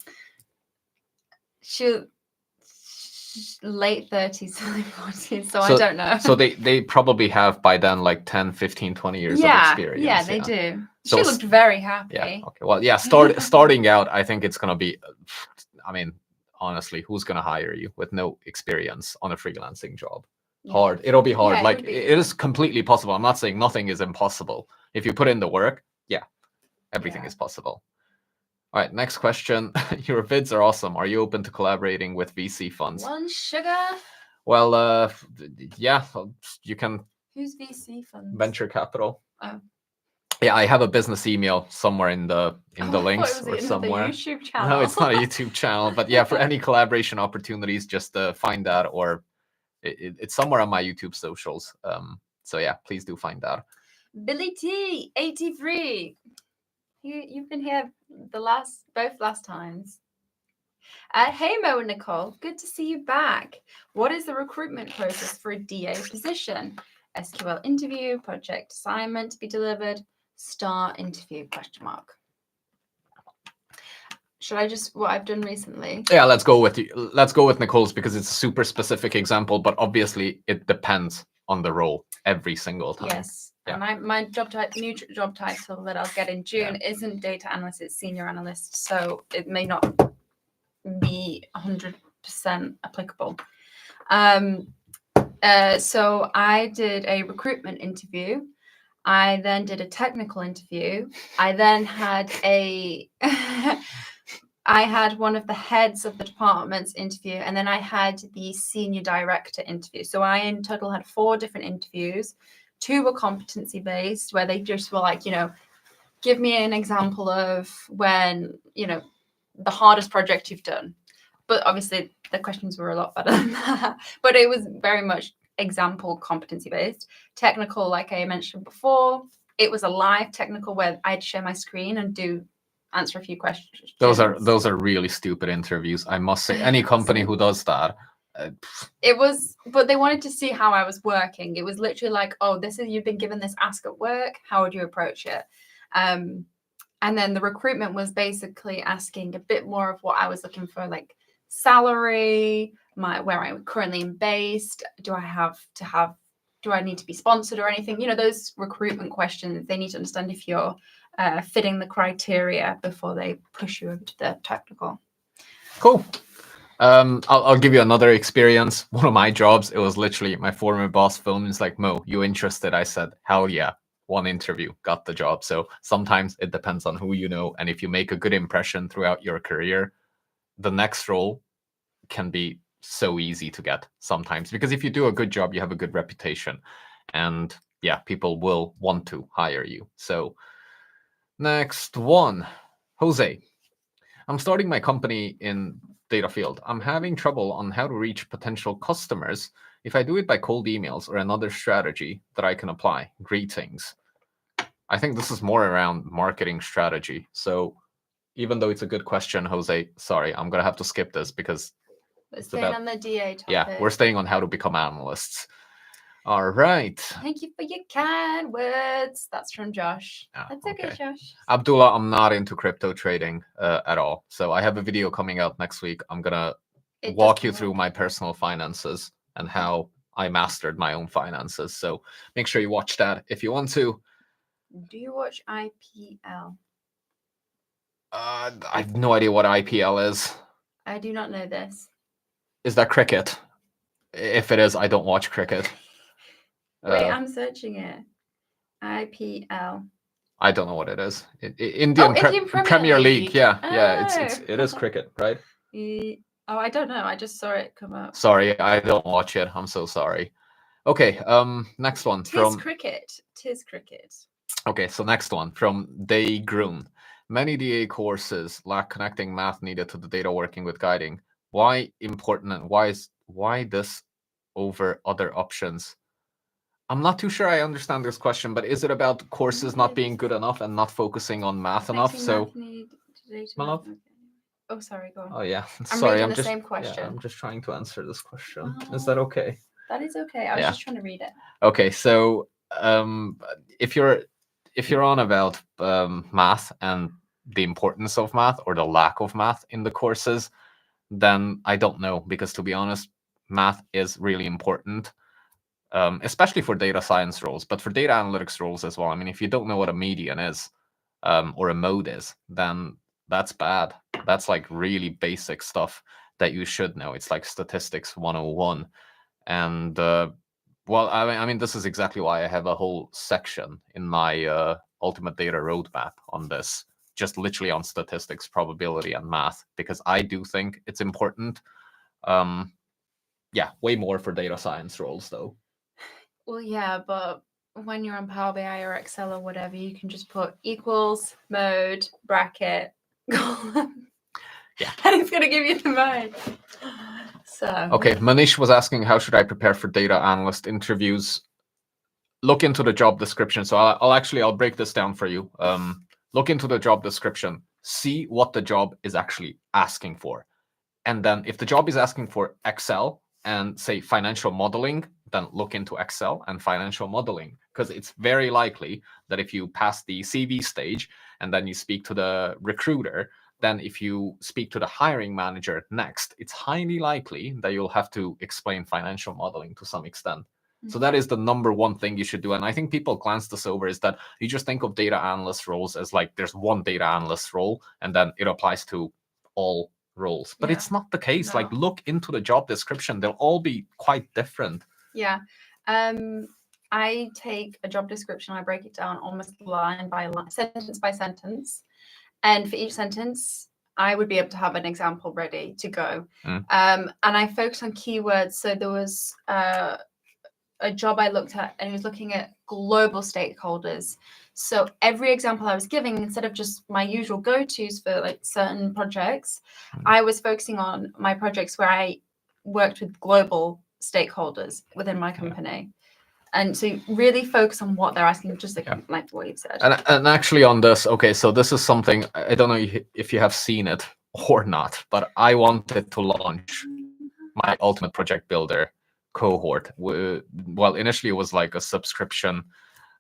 S1: Late 30s, early 40s, so I don't know.
S2: So they probably have by then like 10, 15, 20 years of experience.
S1: Yeah, they do. So she looked very happy.
S2: Yeah, okay. Well, yeah, starting out, I think it's going to be, I mean, honestly, who's going to hire you with no experience on a freelancing job? Hard. It'll be hard. Like, it is completely possible. I'm not saying nothing is impossible. If you put in the work, everything is possible. All right, next question. Your vids are awesome. Are you open to collaborating with VC funds?
S1: One sugar.
S2: Well, yeah, you can.
S1: Who's VC funds?
S2: Venture capital.
S1: Oh.
S2: Yeah, I have a business email somewhere in the links or somewhere.
S1: YouTube channel.
S2: No, it's not a YouTube channel, but yeah, for any collaboration opportunities, just find that, or it's somewhere on my YouTube socials. So yeah, please do find that.
S1: Billy T 83. You've been here both last times. Hey Mo and Nicole, good to see you back. What is the recruitment process for a DA position? SQL interview, project assignment to be delivered, star interview, ? Should I just what I've done recently?
S2: Yeah, let's go with Nicole's because it's a super specific example, but obviously it depends on the role every single time.
S1: Yes. Yeah. And my new job title that I'll get in June isn't data analyst, it's senior analyst. So it may not be 100% applicable. So I did a recruitment interview. I then did a technical interview. I then had I had one of the heads of the departments interview, and then I had the senior director interview. So I in total had 4 different interviews. 2 were competency based, where they just were like, give me an example of when, the hardest project you've done. But obviously the questions were a lot better than that. But it was very much example competency based. Technical, like I mentioned before, it was a live technical where I'd share my screen and answer a few questions.
S2: Those are really stupid interviews, I must say. Any company who does that.
S1: It was, but they wanted to see how I was working. It was literally like, oh, you've been given this ask at work. How would you approach it? And then the recruitment was basically asking a bit more of what I was looking for, like salary, where I'm currently based. Do I need to be sponsored or anything? Those recruitment questions, they need to understand if you're fitting the criteria before they push you over to the technical.
S2: Cool. I'll give you another experience. One of my jobs, it was literally my former boss phoned me. It's like, Mo, you interested? I said, hell yeah. 1 interview, got the job. So sometimes it depends on who you know. And if you make a good impression throughout your career, the next role can be so easy to get sometimes. Because if you do a good job, you have a good reputation. And yeah, people will want to hire you. So next one, Jose. I'm starting my company in data field. I'm having trouble on how to reach potential customers if I do it by cold emails or another strategy that I can apply. Greetings. I think this is more around marketing strategy. So even though it's a good question, Jose, sorry, I'm going to have to skip this because
S1: We're
S2: it's
S1: staying
S2: about,
S1: on the DA topic.
S2: yeah, we're staying on how to become analysts. All right.
S1: Thank you for your kind words. That's from Josh. That's okay, Josh.
S2: Abdullah, I'm not into crypto trading at all. So I have a video coming out next week. I'm going to walk you through my personal finances and how I mastered my own finances. So make sure you watch that if you want to.
S1: Do you watch IPL?
S2: I have no idea what IPL is.
S1: I do not know this.
S2: Is that cricket? If it is, I don't watch cricket.
S1: Wait, I'm searching it. IPL.
S2: I don't know what it is. Indian Premier League. Yeah, it is cricket, right?
S1: Oh, I don't know. I just saw it come up.
S2: Sorry, I don't watch it. I'm so sorry. Okay, next one
S1: from Tis cricket.
S2: Okay, so next one from Day Grun. Many DA courses lack connecting math needed to the data working with guiding. Why important and why this over other options? I'm not too sure I understand this question, but is it about courses not being good enough and not focusing on math enough? So,
S1: oh, sorry, go on.
S2: Oh yeah,
S1: sorry. I'm just same question.
S2: Yeah, I'm just trying to answer this question. Is that okay?
S1: That is okay. I was just trying to read it.
S2: Okay, so if you're on about math and the importance of math or the lack of math in the courses, then I don't know, because to be honest, math is really important. Especially for data science roles, but for data analytics roles as well. I mean, if you don't know what a median is or a mode is, then that's bad. That's like really basic stuff that you should know. It's like statistics 101. And well, I mean, this is exactly why I have a whole section in my Ultimate Data Roadmap on this, just literally on statistics, probability, and math, because I do think it's important. Yeah, way more for data science roles, though.
S1: Well, yeah, but when you're on Power BI or Excel or whatever, you can just put equals, mode, bracket, column.
S2: Yeah.
S1: And it's going to give you the mode. So.
S2: Okay, Manish was asking, how should I prepare for data analyst interviews? Look into the job description. So I'll break this down for you. Look into the job description. See what the job is actually asking for. And then if the job is asking for Excel and say financial modeling, then look into Excel and financial modeling, because it's very likely that if you pass the CV stage and then you speak to the recruiter, then if you speak to the hiring manager next, it's highly likely that you'll have to explain financial modeling to some extent. So that is the number one thing you should do. And I think people glance this over, is that you just think of data analyst roles as like there's one data analyst role and then it applies to all roles. But it's not the case. No. Like, look into the job description. They'll all be quite different.
S1: Yeah. I take a job description, I break it down almost line by line, sentence by sentence. And for each sentence, I would be able to have an example ready to go. And I focus on keywords. So there was a job I looked at, and it was looking at global stakeholders. So every example I was giving, instead of just my usual go-tos for like certain projects, I was focusing on my projects where I worked with global stakeholders within my company. And so really focus on what they're asking, just like what you've said.
S2: And actually on this, okay, so this is something, I don't know if you have seen it or not, but I wanted to launch my Ultimate Project Builder cohort. Well, initially it was like a subscription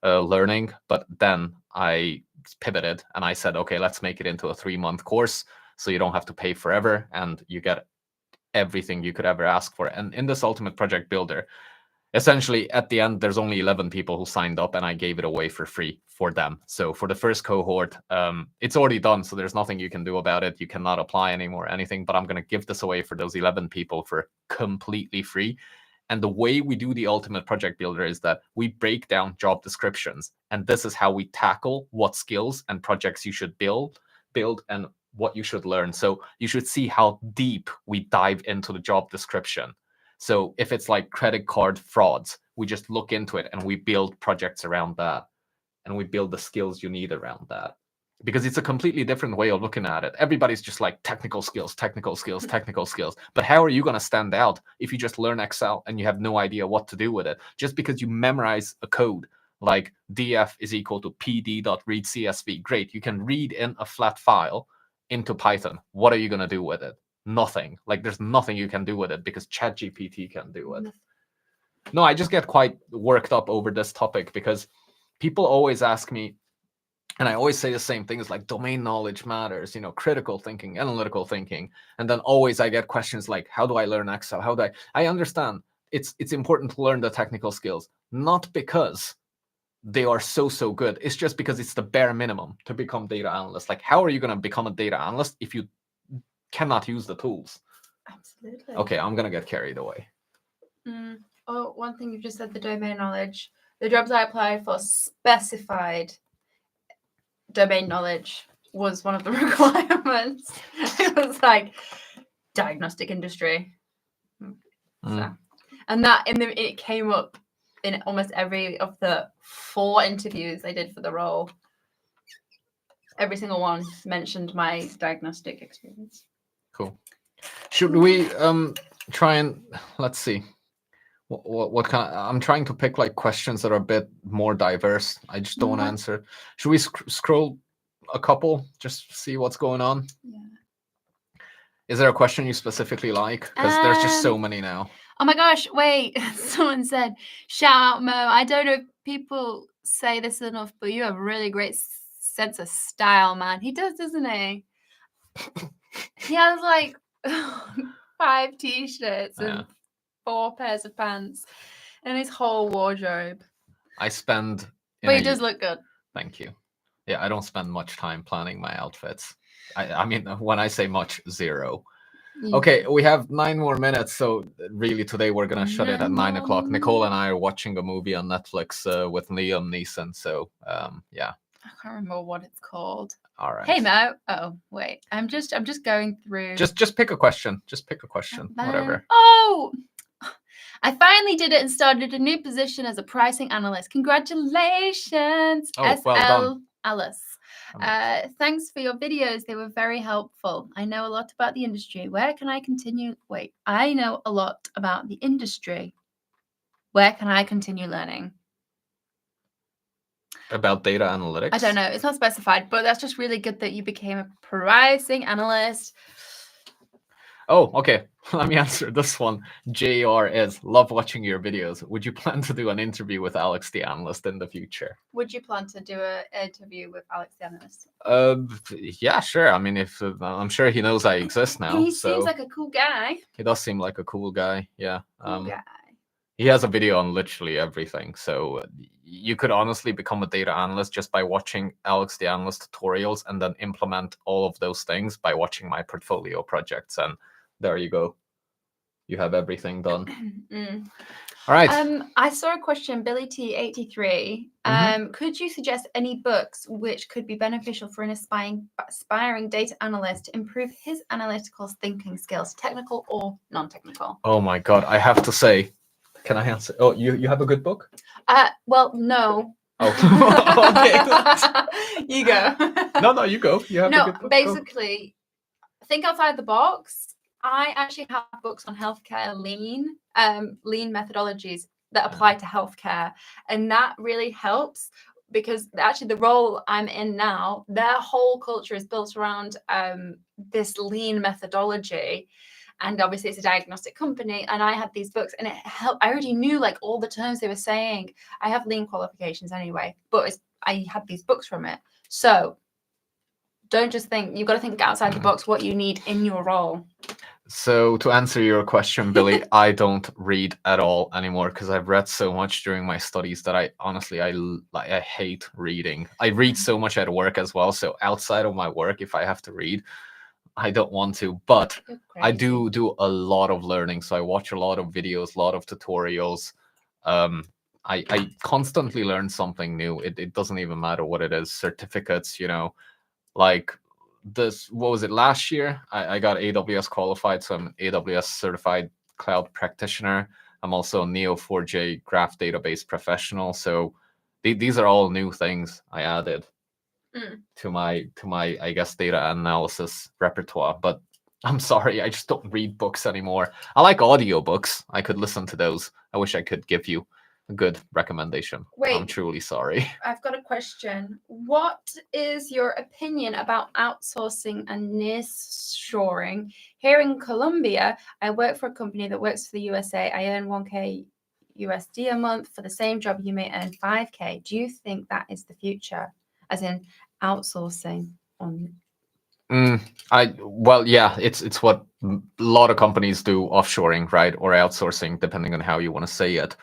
S2: learning, but then I pivoted and I said, okay, let's make it into a 3-month course, so you don't have to pay forever and you get everything you could ever ask for. And in this Ultimate Project Builder, essentially at the end, there's only 11 people who signed up, and I gave it away for free for them. So for the first cohort, it's already done, so there's nothing you can do about it. You cannot apply anymore or anything, but I'm going to give this away for those 11 people for completely free. And the way we do the Ultimate Project Builder is that we break down job descriptions, and this is how we tackle what skills and projects you should build and what you should learn. So you should see how deep we dive into the job description. So if it's like credit card frauds, we just look into it and we build projects around that, and we build the skills you need around that. because it's a completely different way of looking at it. Everybody's just like technical skills, technical skills, technical skills. But how are you going to stand out if you just learn Excel and you have no idea what to do with it? Just because you memorize a code like df is equal to pd.read CSV. Great, you can read in a flat file into Python. What are you going to do with it? Nothing. Like there's nothing you can do with it because ChatGPT can do it. No, I just get quite worked up over this topic because people always ask me, and I always say the same thing, is like domain knowledge matters, you know, critical thinking, analytical thinking. And then always I get questions like, how do I learn Excel? How do I understand it's important to learn the technical skills, not because they are so good. It's just because it's the bare minimum to become data analyst. Like, how are you going to become a data analyst if you cannot use the tools?
S1: Absolutely.
S2: Okay, I'm going to get carried away.
S1: Oh, one thing you've just said, the domain knowledge. The jobs I applied for specified domain knowledge was one of the requirements. It was like diagnostic industry. So, and that it came up in almost every of the 4 interviews I did for the role. Every single one mentioned my diagnostic experience.
S2: Cool. Should we try and let's see what kind of, I'm trying to pick like questions that are a bit more diverse. I just don't want to answer. Should we scroll a couple just see what's going on?
S1: Yeah.
S2: Is there a question you specifically like? Because there's just so many now.
S1: Oh my gosh, wait. Someone said, shout out Mo. I don't know if people say this enough, but you have a really great sense of style, man. He does, doesn't he? He has like 5 t-shirts and 4 pairs of pants and his whole wardrobe.
S2: I spend...
S1: But he does look good.
S2: Thank you. Yeah, I don't spend much time planning my outfits. I mean, when I say much, 0. Okay, we have 9 more minutes, so really today we're gonna shut it at 9 o'clock. Nicole and I are watching a movie on Netflix with Liam Neeson, so yeah.
S1: I can't remember what it's called.
S2: All right.
S1: Hey Mo. Oh wait, I'm just going through.
S2: Just pick a question. Just pick a question. Whatever.
S1: Oh, I finally did it and started a new position as a pricing analyst. Congratulations,
S2: well done.
S1: Alice. Thanks for your videos. They were very helpful. I know a lot about the industry. Where can I continue? Wait, I know a lot about the industry. Where can I continue learning?
S2: About data analytics?
S1: I don't know. It's not specified, but that's just really good that you became a pricing analyst.
S2: Oh, okay. Let me answer this one. JR is, love watching your videos. Would you plan to do an interview with Alex the Analyst in the future?
S1: Would you plan to do an interview with Alex the Analyst?
S2: Yeah, sure. I mean, if I'm sure he knows I exist now.
S1: He seems like a cool guy.
S2: He does seem like a cool guy. Yeah.
S1: Cool guy.
S2: He has a video on literally everything. So you could honestly become a data analyst just by watching Alex the Analyst tutorials and then implement all of those things by watching my portfolio projects. And there you go. You have everything done. All right.
S1: I saw a question, Billy T83. Could you suggest any books which could be beneficial for an aspiring data analyst to improve his analytical thinking skills, technical or non-technical?
S2: Oh my God, I have to say, can I answer? Oh, you have a good book?
S1: Well, no.
S2: Oh, okay.
S1: You go.
S2: No, you go. You have a good book.
S1: Basically, think outside the box. I actually have books on healthcare lean methodologies that apply to healthcare. And that really helps because actually the role I'm in now, their whole culture is built around this lean methodology. And obviously it's a diagnostic company. And I had these books and it helped. I already knew like all the terms they were saying. I have lean qualifications anyway, but I had these books from it. So don't just think, you've got to think outside the box what you need in your role.
S2: So to answer your question, Billy, I don't read at all anymore because I've read so much during my studies that I honestly hate reading. I read so much at work as well. So outside of my work, if I have to read, I don't want to. But I do a lot of learning. So I watch a lot of videos, a lot of tutorials. I constantly learn something new. It doesn't even matter what it is. Certificates, you know, like this, what was it, last year I got AWS qualified, so I'm an AWS certified cloud practitioner. I'm also a Neo4j graph database professional, so these are all new things I added. to my I guess data analysis repertoire. But I'm sorry, I just don't read books anymore. I like audiobooks. I could listen to those. I wish I could give you a good recommendation.
S1: Wait.
S2: I'm truly sorry.
S1: I've got a question. What is your opinion about outsourcing and nearshoring? Here in Colombia, I work for a company that works for the USA. I earn 1K USD a month. For the same job, you may earn 5K. Do you think that is the future, as in outsourcing on?
S2: Well, yeah, it's what a lot of companies do, offshoring, right, or outsourcing, depending on how you want to say it.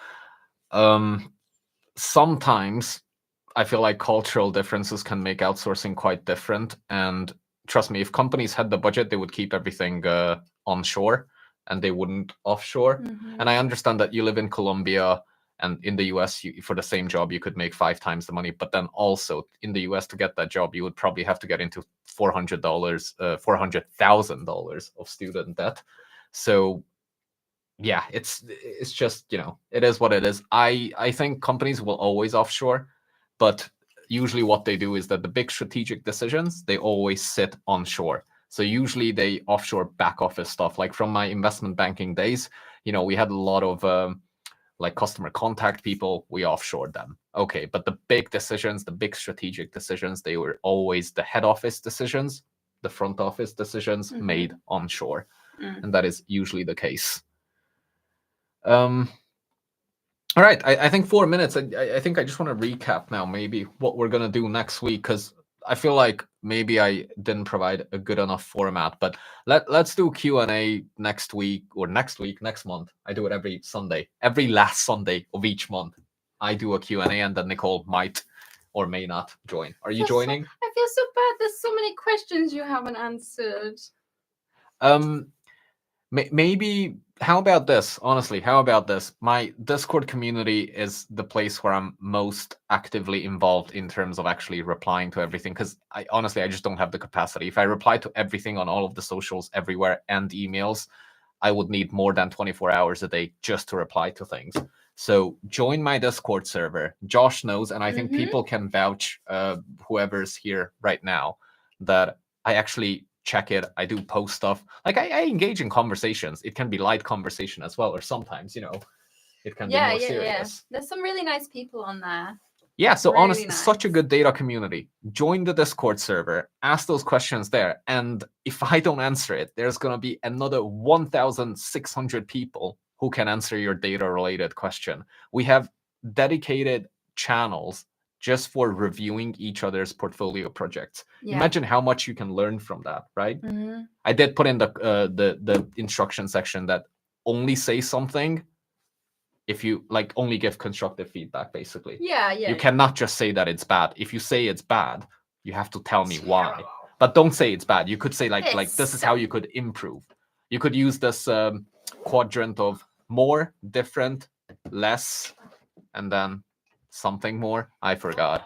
S2: Sometimes I feel like cultural differences can make outsourcing quite different. And trust me, if companies had the budget, they would keep everything onshore and they wouldn't offshore. And I understand that you live in Colombia and in the US, for the same job, you could make 5 times the money. But then also in the US, to get that job, you would probably have to get into $400,000 of student debt. So yeah, it's just, it is what it is. I think companies will always offshore, but usually what they do is that the big strategic decisions, they always sit onshore. So usually they offshore back office stuff. Like from my investment banking days, we had a lot of like customer contact people, we offshored them. Okay, but the big decisions, the big strategic decisions, they were always the head office decisions, the front office decisions made onshore. And that is usually the case. All right, I think 4 minutes. I think I just want to recap now maybe what we're going to do next week, because I feel like maybe I didn't provide a good enough format. But let's do Q&A next week, next month. I do it every Sunday, every last Sunday of each month. I do a Q&A, and then Nicole might or may not join. Are you joining?
S1: I feel so bad. There's so many questions you haven't answered.
S2: Maybe, how about this? Honestly, how about this? My Discord community is the place where I'm most actively involved in terms of actually replying to everything, because I just don't have the capacity. If I reply to everything on all of the socials everywhere and emails, I would need more than 24 hours a day just to reply to things. So join my Discord server. Josh knows, and I think people can vouch, whoever's here right now, that I actually check it. I do post stuff. Like I engage in conversations. It can be light conversation as well, or sometimes, it can be more serious.
S1: There's some really nice people on there.
S2: Yeah, so really honestly, nice. Such a good data community. Join the Discord server, ask those questions there, and if I don't answer it, there's going to be another 1,600 people who can answer your data-related question. We have dedicated channels just for reviewing each other's portfolio projects. Yeah. Imagine how much you can learn from that, right? I did put in the instruction section that only say something if you only give constructive feedback, basically.
S1: Yeah.
S2: You cannot just say that it's bad. If you say it's bad, you have to tell me why. But don't say it's bad. You could say this is how you could improve. You could use this quadrant of more, different, less, and then something more. I forgot.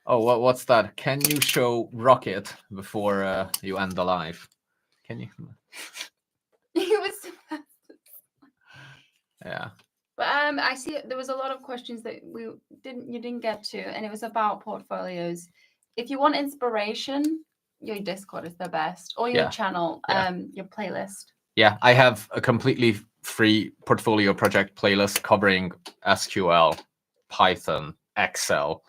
S2: What's that? Can you show Rocket before you end the live? Can you?
S1: It was.
S2: Yeah.
S1: But I see there was a lot of questions that you didn't get to, and it was about portfolios. If you want inspiration, your Discord is the best, or your channel, your playlist. Yeah,
S2: I have a completely free portfolio project playlist covering SQL, Python, Excel,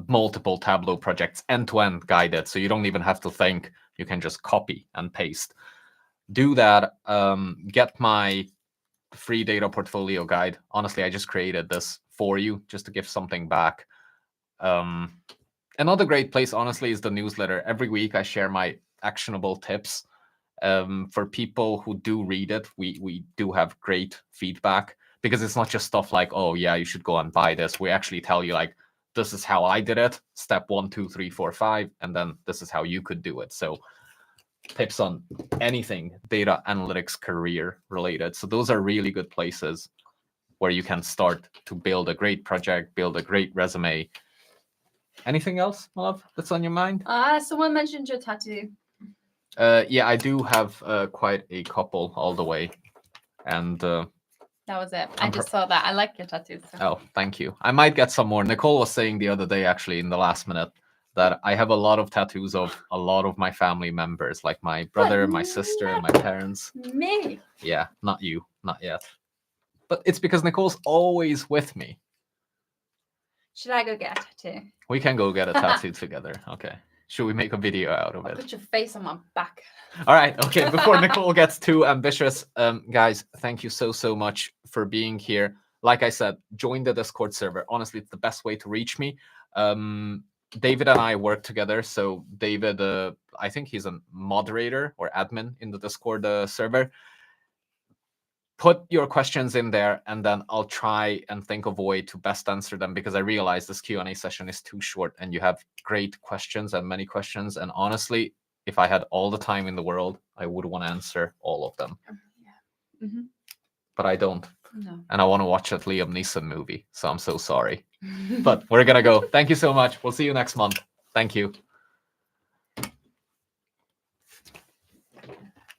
S2: multiple Tableau projects, end-to-end guided, so you don't even have to think. You can just copy and paste. Do that. Get my free data portfolio guide. Honestly, I just created this for you just to give something back. Another great place, honestly, is the newsletter. Every week I share my actionable tips. For people who do read it, we do have great feedback, because it's not just stuff like, oh yeah, you should go and buy this. We actually tell you this is how I did it, step 1, 2, 3, 4, 5, and then this is how you could do it. So tips on anything data analytics career related. So those are really good places where you can start to build a great project, build a great resume. Anything else, love, that's on your mind?
S1: Someone mentioned your tattoo.
S2: Yeah, I do have quite a couple all the way. And
S1: That was it. I just saw that. I like your tattoos. So.
S2: Oh, thank you. I might get some more. Nicole was saying the other day, actually, in the last minute, that I have a lot of tattoos of a lot of my family members, like my brother, my sister, my parents.
S1: Me?
S2: Yeah, not you, not yet. But it's because Nicole's always with me.
S1: Should I go get a tattoo?
S2: We can go get a tattoo together. Okay. Should we make a video out of it?
S1: Put your face on my back.
S2: All right. Okay. Before Nicole gets too ambitious, guys, thank you so much for being here. Like I said, join the Discord server. Honestly, it's the best way to reach me. David and I work together. So David, I think he's a moderator or admin in the Discord server. Put your questions in there, and then I'll try and think of a way to best answer them, because I realize this Q&A session is too short and you have great questions and many questions. And honestly, if I had all the time in the world, I would want to answer all of them.
S1: Yeah. Mm-hmm.
S2: But I don't.
S1: No.
S2: And I want to watch that Liam Neeson movie. So I'm so sorry. But we're going to go. Thank you so much. We'll see you next month. Thank you.